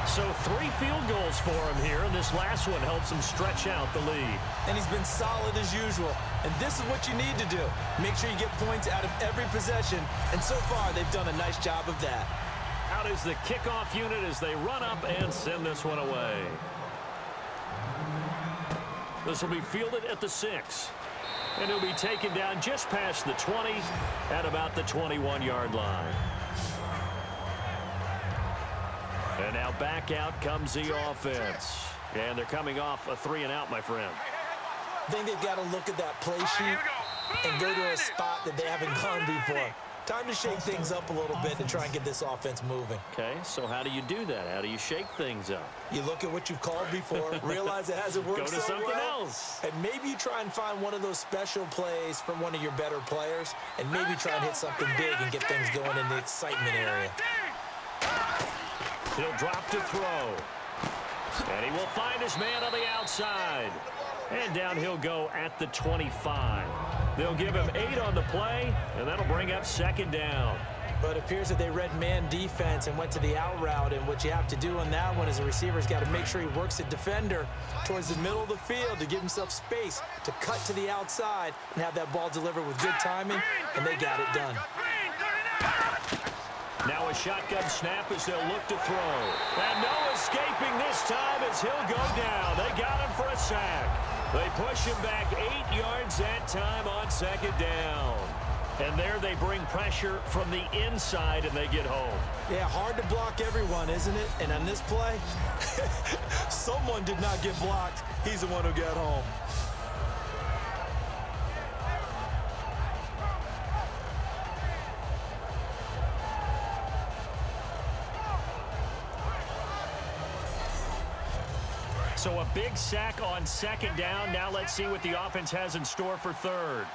So 3 field goals for him here, and this last one helps him stretch out the lead. And he's been solid as usual. And this is what you need to do. Make sure you get points out of every possession. And so far, they've done a nice job of that. Out is the kickoff unit as they run up and send this one away. This will be fielded at the 6. And he'll be taken down just past the 20 at about the 21-yard line. And now back out comes the offense. And they're coming off a 3-and-out, my friend. I think they've got to look at that play sheet and go to a spot that they haven't gone before. Time to shake things up a little bit and try and get this offense moving. Okay, so how do you do that? How do you shake things up? You look at what you've called before, realize it hasn't worked Go to so something well, else. and maybe you try and find one of those special plays from one of your better players, and maybe try and hit something big and get things going in the excitement area. He'll drop to throw. And he will find his man on the outside. And down he'll go at the 25. They'll give him 8 on the play, and that'll bring up 2nd down. But it appears that they read man defense and went to the out route, and what you have to do on that one is the receiver's got to make sure he works the defender towards the middle of the field to give himself space to cut to the outside and have that ball delivered with good timing, and they got it done. Now a shotgun snap as they'll look to throw. And no escaping this time as he'll go down. They got him for a sack. They push him back 8 yards that time on second down. And there they bring pressure from the inside and they get home. Yeah, hard to block everyone, isn't it? And on this play, someone did not get blocked. He's the one who got home. So a big sack on second down. Now let's see what the offense has in store for third.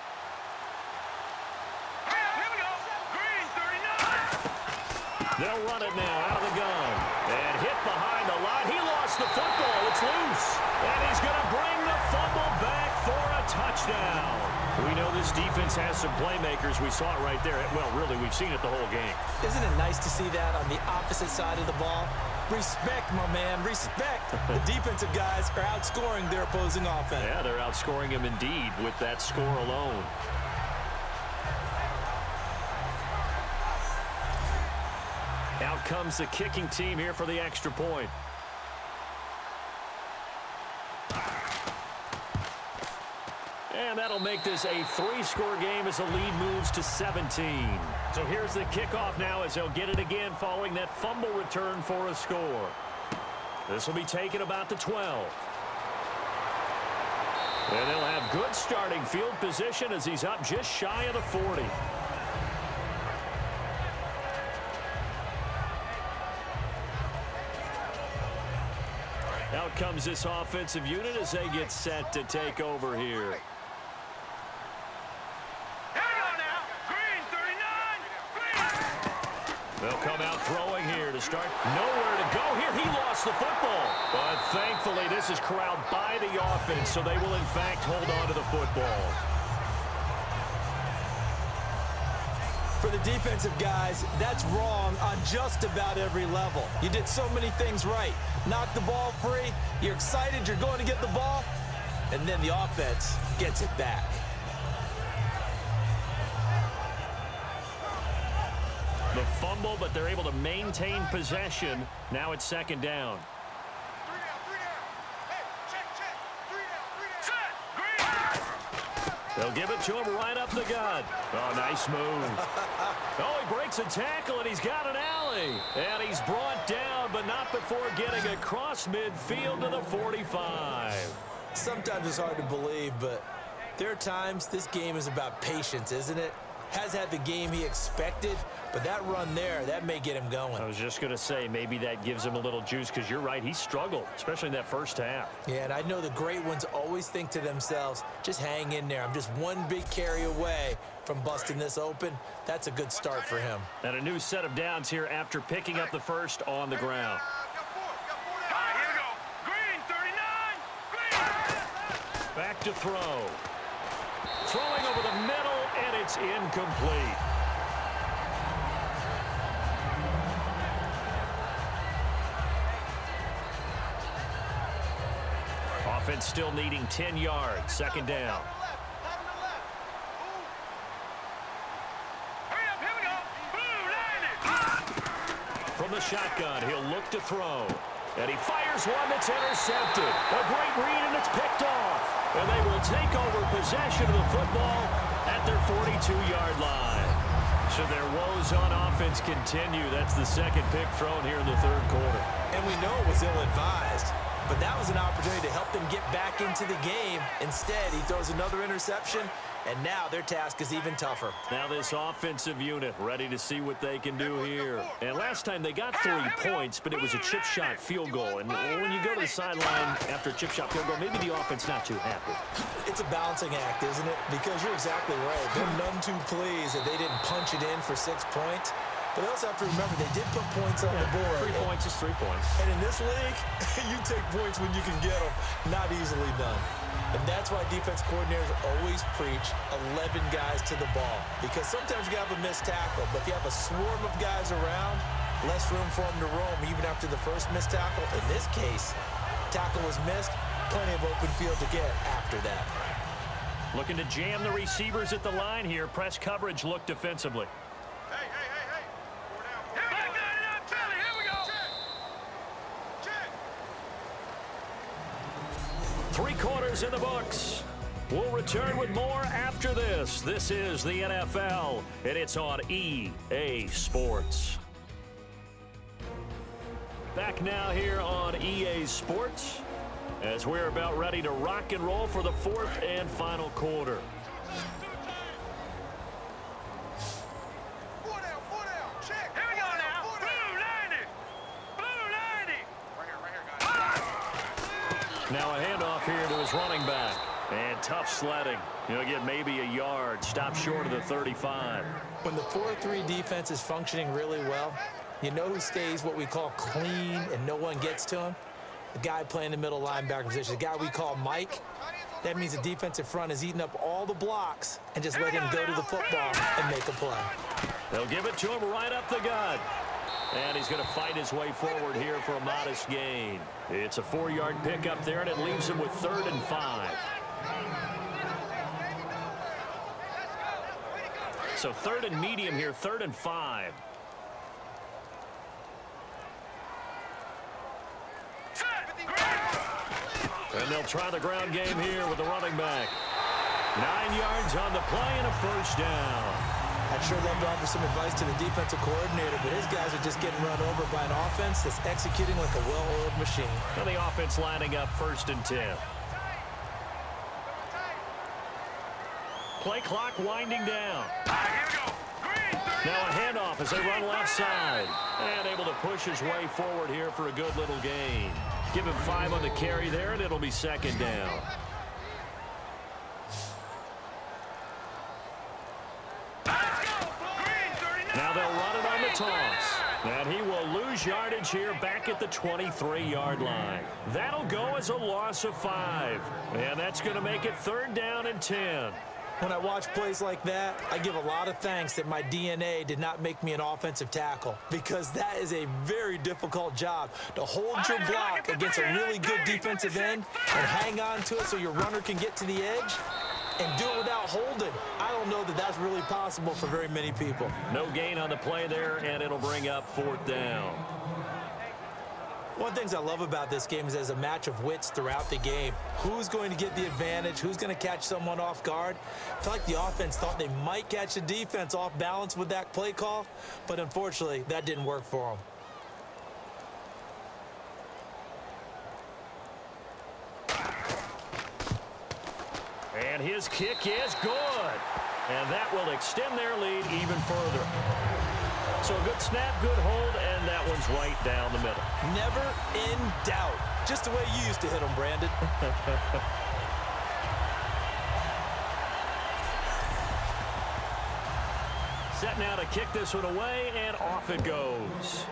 Here we go. Green 39. They'll run it now out of the gun. And hit behind the line. He lost the football. It's loose. And he's going to bring the fumble back for a touchdown. We know this defense has some playmakers. We saw it right there. Well, really, we've seen it the whole game. Isn't it nice to see that on the opposite side of the ball? Respect, my man, respect. The defensive guys are outscoring their opposing offense. Yeah, they're outscoring him indeed with that score alone. Out comes the kicking team here for the extra point. And that'll make this a 3-score game as the lead moves to 17. So here's the kickoff now as they'll get it again following that fumble return for a score. This will be taken about the 12. And they'll have good starting field position as he's up just shy of the 40. Out comes this offensive unit as they get set to take over here. They'll come out throwing here to start. Nowhere to go here. He lost the football. But thankfully, this is corralled by the offense, so they will, in fact, hold on to the football. For the defensive guys, that's wrong on just about every level. You did so many things right. Knock the ball free. You're excited you're going to get the ball. And then the offense gets it back. The fumble, but they're able to maintain possession. Now it's second down. They'll give it to him right up the gut. Oh, nice move. Oh, he breaks a tackle, and he's got an alley. And he's brought down, but not before getting across midfield to the 45. Sometimes it's hard to believe, but there are times this game is about patience, isn't it? Has had the game he expected, but that run there, that may get him going. I was just going to say, maybe that gives him a little juice, because you're right, he struggled, especially in that first half. Yeah, and I know the great ones always think to themselves, just hang in there. I'm just one big carry away from busting this open. That's a good start for him. And a new set of downs here after picking up the first on the ground. Here we go. Green 39. Back to throw. Throwing over the middle, and it's incomplete. Offense still needing 10 yards. Second down. Hurry up, here we go. Blue landed. From the shotgun, he'll look to throw. And he fires one that's intercepted. A great read, and it's picked off. And they will take over possession of the football at their 42-yard line. So their woes on offense continue. That's the second pick thrown here in the third quarter. And we know it was ill-advised, but that was an opportunity to help them get back into the game. Instead, he throws another interception, and now their task is even tougher. Now this offensive unit ready to see what they can do here. And last time they got 3 points, but it was a chip shot field goal. And when you go to the sideline after a chip shot field goal, maybe the offense not too happy. It's a balancing act, isn't it? Because you're exactly right. They're none too pleased that they didn't punch it in for 6 points. But they also have to remember they did put points on the board. 3 points is 3 points. And in this league, you take points when you can get them. Not easily done. And that's why defense coordinators always preach 11 guys to the ball. Because sometimes you have a missed tackle, but if you have a swarm of guys around, less room for them to roam even after the first missed tackle. In this case, tackle was missed, plenty of open field to get after that. Looking to jam the receivers at the line here. Press coverage look defensively. Hey. 4 down. is in the books. We'll return with more after this. This is the NFL, and it's on EA Sports. Back now here on EA Sports as we're about ready to rock and roll for the fourth and final quarter. Now a handoff here to his running back. And tough sledding. He'll get maybe a yard. Stop short of the 35. When the 4-3 defense is functioning really well, you know who stays what we call clean and no one gets to him? The guy playing the middle linebacker position, the guy we call Mike. That means the defensive front is eating up all the blocks and just let him go to the football and make a play. They'll give it to him right up the gut. And he's going to fight his way forward here for a modest gain. It's a 4-yard pickup there, and it leaves him with 3rd and 5. So 3rd and medium here, 3rd and 5. And they'll try the ground game here with the running back. 9 yards on the play and a first down. I'd sure love to offer some advice to the defensive coordinator, but his guys are just getting run over by an offense that's executing like a well-oiled machine. And the offense lining up 1st and 10. Play clock winding down. Now a handoff as they run left side. And able to push his way forward here for a good little gain. Give him 5 on the carry there, and it'll be 2nd down. Now they'll run it on the toss. And he will lose yardage here back at the 23-yard line. That'll go as a loss of 5. And that's going to make it 3rd down and 10. When I watch plays like that, I give a lot of thanks that my DNA did not make me an offensive tackle, because that is a very difficult job to hold your block against a really good defensive end and hang on to it so your runner can get to the edge and do it without holding. I don't know that that's really possible for very many people. No gain on the play there, and it'll bring up 4th down. One of the things I love about this game is there's a match of wits throughout the game. Who's going to get the advantage? Who's going to catch someone off guard? I feel like the offense thought they might catch the defense off balance with that play call, but unfortunately, that didn't work for them. And his kick is good. And that will extend their lead even further. So a good snap, good hold, and that one's right down the middle. Never in doubt. Just the way you used to hit them, Brandon. Set now to kick this one away, and off it goes.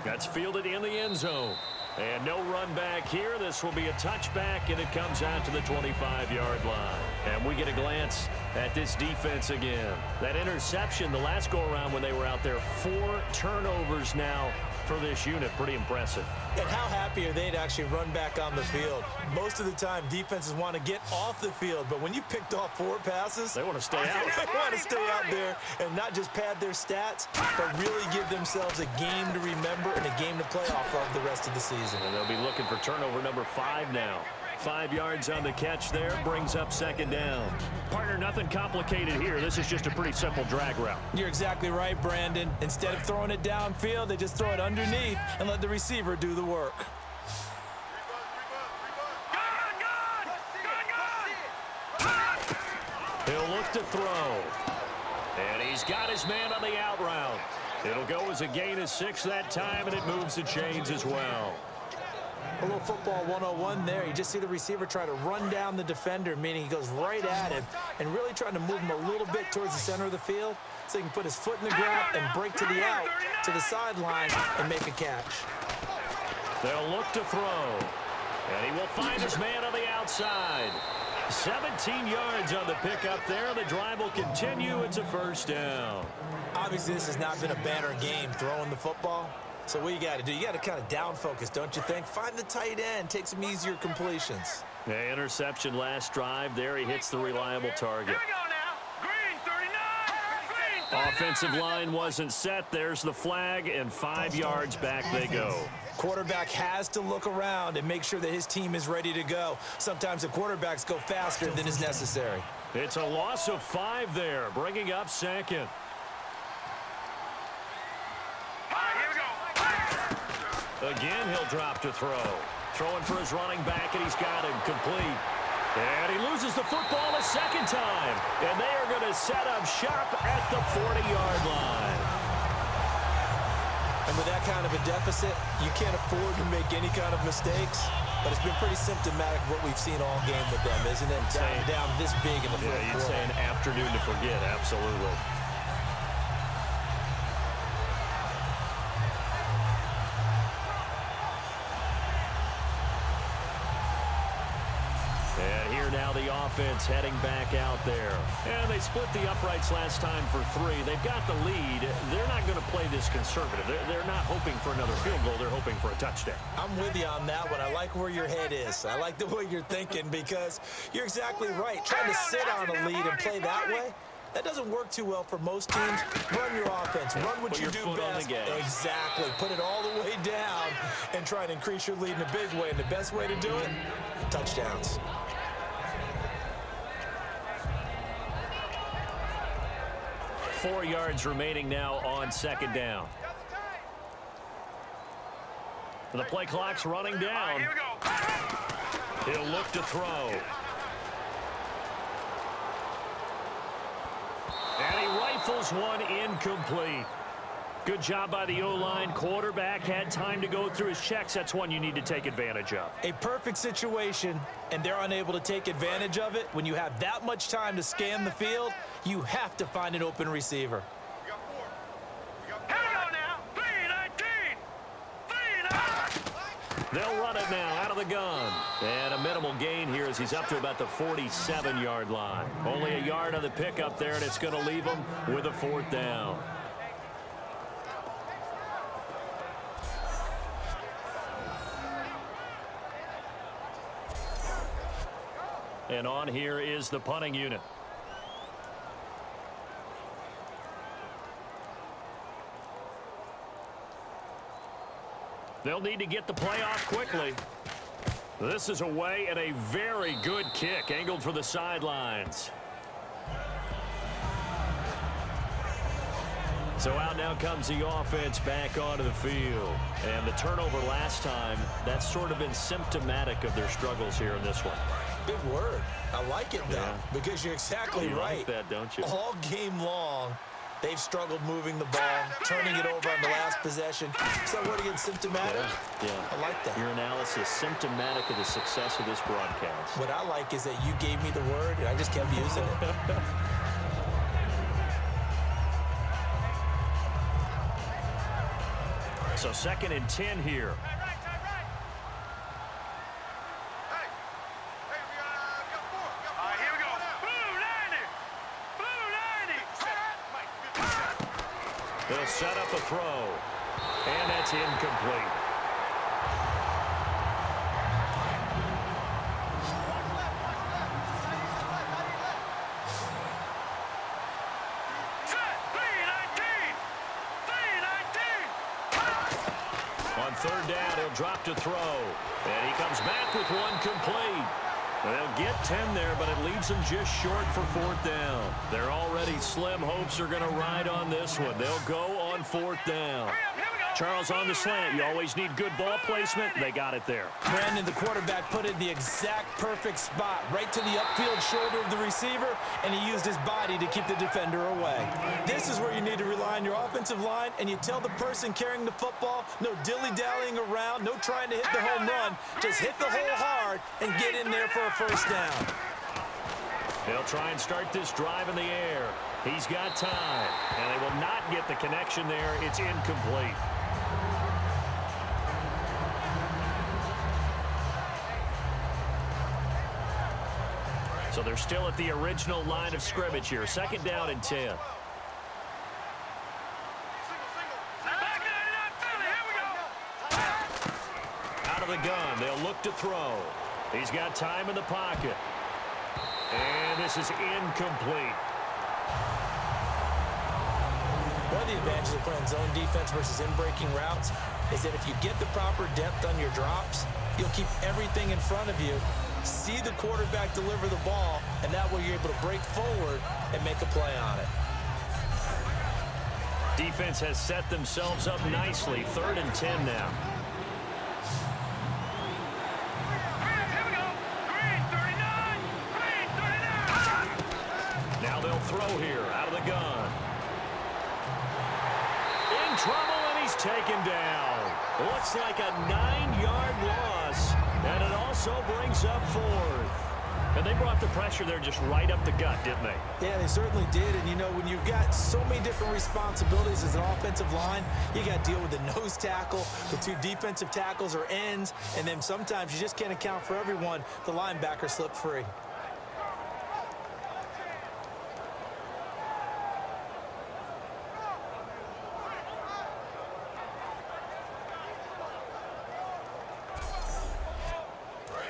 That's fielded in the end zone. And no run back here. This will be a touchback, and it comes out to the 25-yard line. And we get a glance at this defense again. That interception the last go-around when they were out there, 4 turnovers now for this unit. Pretty impressive. And how happy are they to actually run back on the field? Most of the time, defenses want to get off the field, but when you picked off 4 passes, they want to stay out. They want to stay out there and not just pad their stats, but really give themselves a game to remember and a game to play off of the rest of the season. And they'll be looking for turnover number 5 now. 5 yards on the catch there, brings up 2nd down. Partner, nothing complicated here. This is just a pretty simple drag route. You're exactly right, Brandon. Instead of throwing it downfield, they just throw it underneath and let the receiver do the work. He'll look to throw. And he's got his man on the out route. It'll go as a gain of 6 that time, and it moves the chains as well. A little football 101 there. You just see the receiver try to run down the defender, meaning he goes right at him and really trying to move him a little bit towards the center of the field so he can put his foot in the ground and break to the out, to the sideline, and make a catch. They'll look to throw. And he will find his man on the outside. 17 yards on the pickup there. The drive will continue. It's a 1st down. Obviously, this has not been a banner game throwing the football. So what you got to do, you got to kind of down focus, don't you think? Find the tight end, take some easier completions. Yeah, interception last drive. There he hits the reliable target. Here we go now. Green 39. Green Offensive line wasn't set. There's the flag, and 5 yards back they go. Quarterback has to look around and make sure that his team is ready to go. Sometimes the quarterbacks go faster than is necessary. It's a loss of 5 there, bringing up second. Again, he'll drop to throw. Throwing for his running back, and he's got him complete. And he loses the football a second time. And they are going to set up shop at the 40-yard line. And with that kind of a deficit, you can't afford to make any kind of mistakes. But it's been pretty symptomatic of what we've seen all game with them, isn't it? Down this big in the fourth quarter. You'd say an afternoon to forget, absolutely. And here now the offense heading back out there. And they split the uprights last time for 3. They've got the lead. They're not going to play this conservative. They're not hoping for another field goal. They're hoping for a touchdown. I'm with you on that one. I like where your head is. I like the way you're thinking because you're exactly right. Trying to sit on a lead and play that way, that doesn't work too well for most teams. Run your offense. Run what you do best. Exactly. Put it all the way down and try and increase your lead in a big way. And the best way to do it, touchdowns. Four yards remaining now on second down. The play clock's running down. Here we go. He'll look to throw. And he rifles one incomplete. Good job by the O-line. Quarterback had time to go through his checks. That's one you need to take advantage of. A perfect situation, and they're unable to take advantage of it. When you have that much time to scan the field, you have to find an open receiver. We got 4. Here we go now. 3-19. They'll run it now out of the gun. And a minimal gain here as he's up to about the 47-yard line. Only a yard on the pickup there, and it's going to leave him with a 4th down. And on here is the punting unit. They'll need to get the play off quickly. This is away and a very good kick angled for the sidelines. So out now comes the offense back onto the field. And the turnover last time, that's sort of been symptomatic of their struggles here in this one. Big word. I like it, though, because you're exactly right. Like that, don't you? All game long, they've struggled moving the ball, turning it over on the last possession. So what again, symptomatic? Yeah. I like that. Your analysis, symptomatic of the success of this broadcast. What I like is that you gave me the word, and I just kept using it. So 2nd and 10 here. They'll set up a throw, and that's incomplete. On 3rd down, he'll drop to throw, and he comes back with one complete. They'll get 10 there, but it leaves them just short for 4th down. They're already slim hopes are going to ride on this one. They'll go on 4th down. Charles on the slant. You always need good ball placement. They got it there. Brandon, the quarterback, put it in the exact perfect spot, right to the upfield shoulder of the receiver, and he used his body to keep the defender away. This is where you need to rely on your offensive line, and you tell the person carrying the football, no dilly-dallying around, no trying to hit the home run. Just hit the hole hard and get in there for a 1st down. They'll try and start this drive in the air. He's got time, and they will not get the connection there. It's incomplete. So they're still at the original line of scrimmage here. 2nd down and 10. Out of the gun. They'll look to throw. He's got time in the pocket. And this is incomplete. One of the advantages of playing zone defense versus in-breaking routes is that if you get the proper depth on your drops, you'll keep everything in front of you, see the quarterback deliver the ball, and that way you're able to break forward and make a play on it. Defense has set themselves up nicely. 3rd and 10 now. Here we go. Green 39. Green 39. Now they'll throw here out of the gun. In trouble, and he's taken down. Looks like a 9-yard loss, and it also brings up 4th. And they brought the pressure there just right up the gut, didn't they? Yeah, they certainly did. And, you know, when you've got so many different responsibilities as an offensive line, you got to deal with the nose tackle, the 2 defensive tackles or ends, and then sometimes you just can't account for everyone. The linebacker slipped free.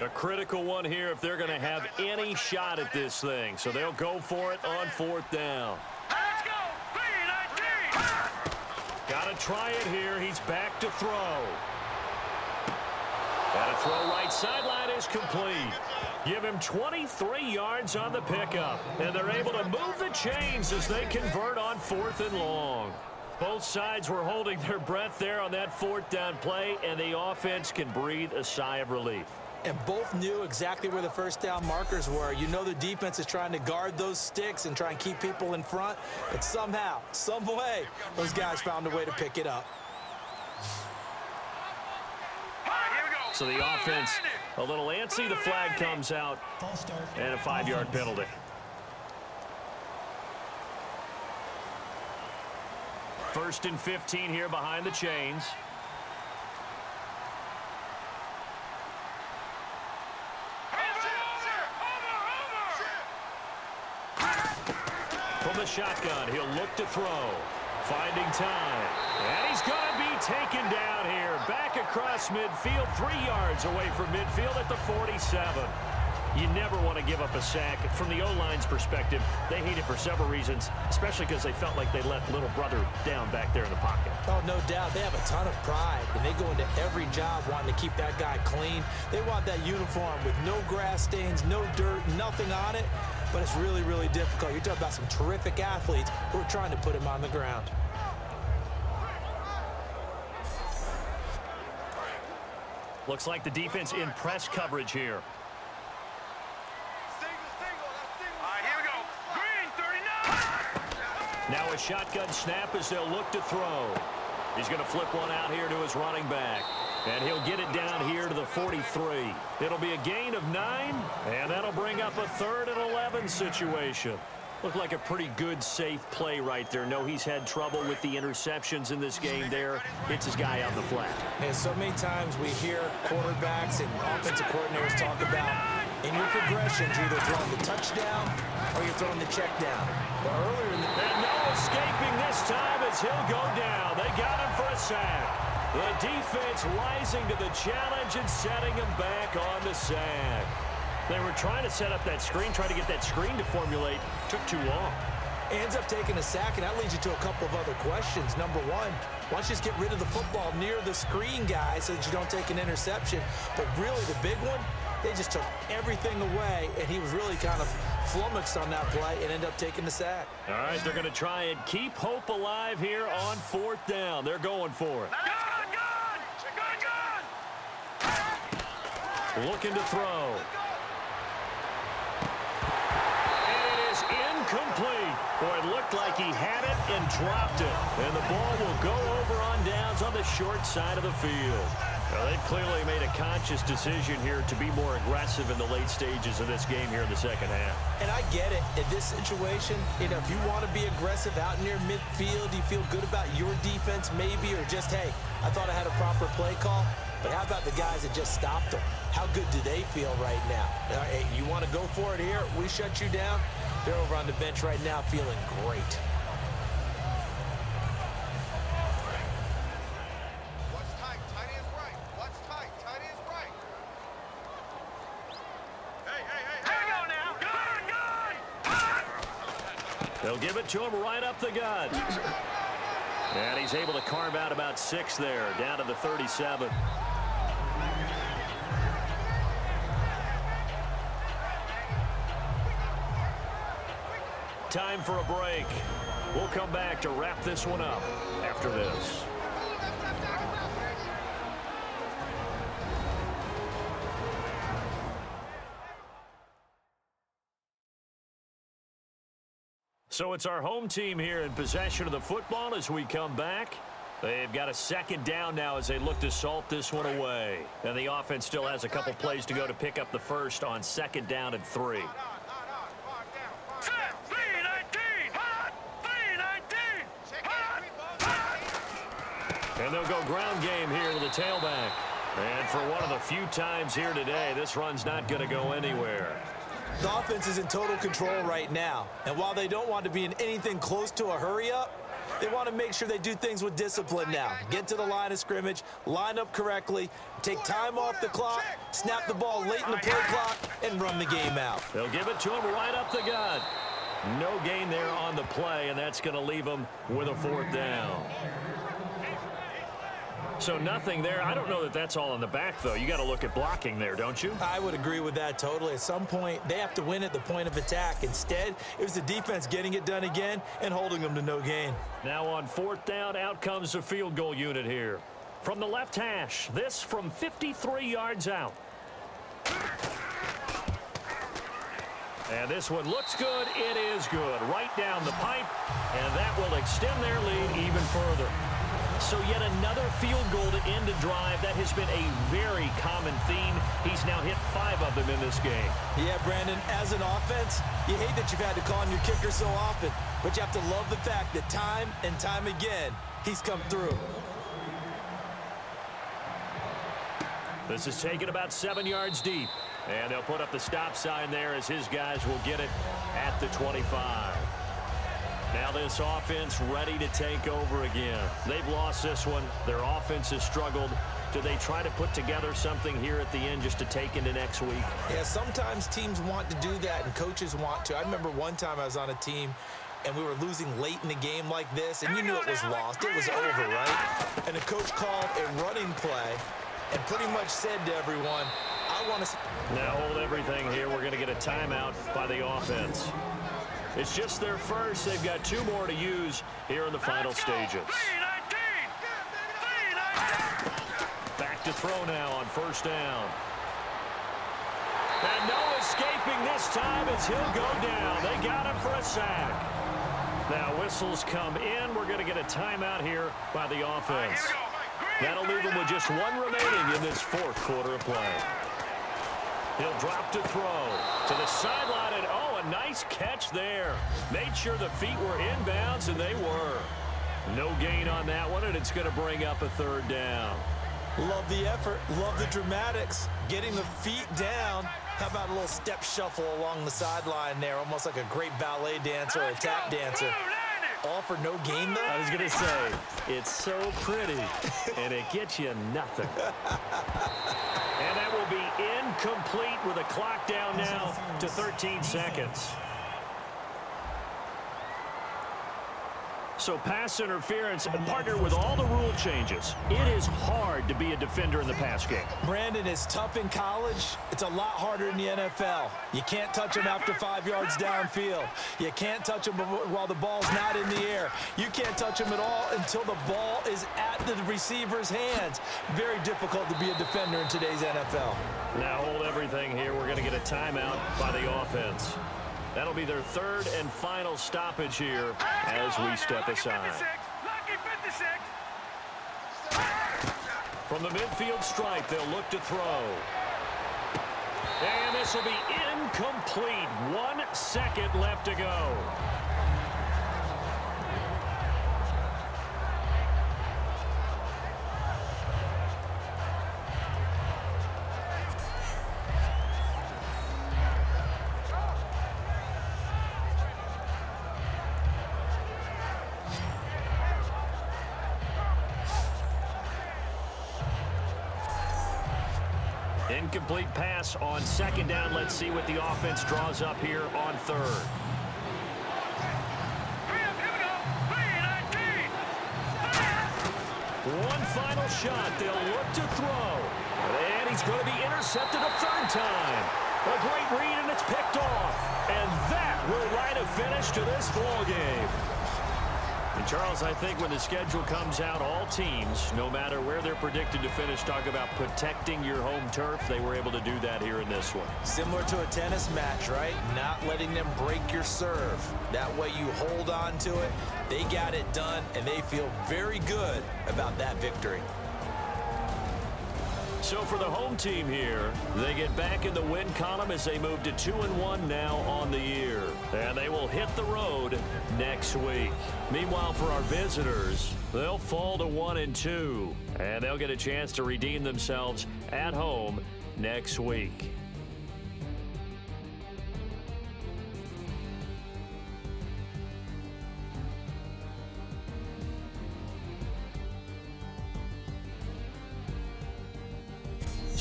A critical one here if they're going to have any shot at this thing. So they'll go for it on 4th down. Let's go. Green 19. Got to try it here. He's back to throw. Got to throw right sideline is complete. Give him 23 yards on the pickup. And they're able to move the chains as they convert on 4th and long. Both sides were holding their breath there on that 4th down play, and the offense can breathe a sigh of relief. And both knew exactly where the first down markers were. You know the defense is trying to guard those sticks and try and keep people in front. But somehow, some way, those guys found a way to pick it up. So the offense a little antsy. The flag comes out False start. and a 5-yard penalty. First and 15 here behind the chains. From the shotgun, he'll look to throw. Finding time. And he's going to be taken down here. Back across midfield, 3 yards away from midfield at the 47. You never want to give up a sack. From the O-line's perspective, they hate it for several reasons, especially because they felt like they let little brother down back there in the pocket. Oh, no doubt. They have a ton of pride, and they go into every job wanting to keep that guy clean. They want that uniform with no grass stains, no dirt, nothing on it. But it's really, really difficult. You're talking about some terrific athletes who are trying to put him on the ground. Looks like the defense in press coverage here. Here we go. Green 39. Now a shotgun snap as they'll look to throw. He's going to flip one out here to his running back. And he'll get it down here to the 43. It'll be a gain of 9, and that'll bring up a 3rd and 11 situation. Looked like a pretty good, safe play right there. No, he's had trouble with the interceptions in this game there. Hits his guy out the flat. And so many times we hear quarterbacks and offensive coordinators talk about in your progressions, you're either throwing the touchdown or you're throwing the check down. But earlier in the... And no escaping this time as he'll go down. They got him for a sack. The defense rising to the challenge and setting him back on the sack. They were trying to set up that screen, trying to get that screen to formulate. Took too long. Ends up taking a sack, and that leads you to a couple of other questions. Number one, why don't you just get rid of the football near the screen guy so that you don't take an interception? But really, the big one, they just took everything away, and he was really kind of flummoxed on that play and ended up taking the sack. All right, they're going to try and keep hope alive here on 4th down. They're going for it. Looking to throw. And it is incomplete. Boy, it looked like he had it and dropped it. And the ball will go over on downs on the short side of the field. Well, they've clearly made a conscious decision here to be more aggressive in the late stages of this game here in the second half. And I get it. In this situation, you know, if you want to be aggressive out near midfield, you feel good about your defense maybe, or just, hey, I thought I had a proper play call. But how about the guys that just stopped them? How good do they feel right now? Hey, you want to go for it here? We shut you down. They're over on the bench right now feeling great. What's tight? Tight is right. What's tight? Tight is right. Hey. Here we go now. Gun! They'll give it to him right up the gut. And he's able to carve out about 6 there, down to the 37. Time for a break. We'll come back to wrap this one up after this. So it's our home team here in possession of the football as we come back. They've got a second down now as they look to salt this one away. And the offense still has a couple plays to go to pick up the first on 2nd down and 3. And they'll go ground game here to the tailback. And for one of the few times here today, this run's not going to go anywhere. The offense is in total control right now. And while they don't want to be in anything close to a hurry-up, they want to make sure they do things with discipline now. Get to the line of scrimmage, line up correctly, take time off the clock, snap the ball late in the play clock, and run the game out. They'll give it to him right up the gut. No gain there on the play, and that's going to leave them with a 4th down. So nothing there. I don't know that that's all in the back, though. You got to look at blocking there, don't you? I would agree with that totally. At some point, they have to win at the point of attack. Instead, it was the defense getting it done again and holding them to no gain. Now on 4th down, out comes the field goal unit here. From the left hash, this from 53 yards out. And this one looks good. It is good. Right down the pipe, and that will extend their lead even further. So yet another field goal to end a drive. That has been a very common theme. He's now hit 5 of them in this game. Yeah, Brandon, as an offense, you hate that you've had to call on your kicker so often, but you have to love the fact that time and time again, he's come through. This is taken about 7 yards deep. And they'll put up the stop sign there as his guys will get it at the 25. Now this offense ready to take over again. They've lost this one. Their offense has struggled. Do they try to put together something here at the end just to take into next week? Yeah, sometimes teams want to do that and coaches want to. I remember one time I was on a team and we were losing late in the game like this, and you knew it was lost. It was over, right? And the coach called a running play and pretty much said to everyone, I want to... Now hold everything here. We're going to get a timeout by the offense. It's just their first. They've got 2 more to use here in the final stages. Back to throw now on 1st down. And no escaping this time as he'll go down. They got him for a sack. Now whistles come in. We're going to get a timeout here by the offense. That'll leave them with just 1 remaining in this 4th quarter of play. He'll drop to throw to the sideline, and oh, a nice catch there. Made sure the feet were inbounds, and they were. No gain on that one, and it's going to bring up a 3rd down. Love the effort, love the dramatics, getting the feet down. How about a little step shuffle along the sideline there, almost like a great ballet dancer or a tap dancer. All for no gain, though? I was going to say, it's so pretty, and it gets you nothing. And that will be incomplete with a clock down now to 13 seconds. So pass interference, partnered with all the rule changes, it is hard to be a defender in the pass game. Brandon, is tough in college. It's a lot harder in the NFL. You can't touch him after 5 yards downfield. You can't touch him while the ball's not in the air. You can't touch him at all until the ball is at the receiver's hands. Very difficult to be a defender in today's NFL. Now hold everything here. We're going to get a timeout by the offense. That'll be their 3rd and final stoppage here as we step aside. From the midfield stripe, they'll look to throw. And this will be incomplete. 1 second left to go. Incomplete pass on 2nd down. Let's see what the offense draws up here on 3rd. final shot. They'll look to throw. And he's going to be intercepted a third time. A great read, and it's picked off. And that will write a finish to this ball game. And Charles, I think when the schedule comes out, all teams, no matter where they're predicted to finish, talk about protecting your home turf. They were able to do that here in this one. Similar to a tennis match, right? Not letting them break your serve. That way you hold on to it. They got it done, and they feel very good about that victory. So for the home team here, they get back in the win column as they move to 2-1 now on the year. And they will hit the road next week. Meanwhile, for our visitors, they'll fall to 1-2. And they'll get a chance to redeem themselves at home next week.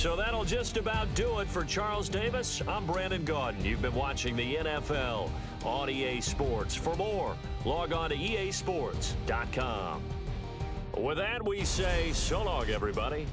So that'll just about do it for Charles Davis. I'm Brandon Gaudin. You've been watching the NFL on EA Sports. For more, log on to easports.com. With that, we say so long, everybody.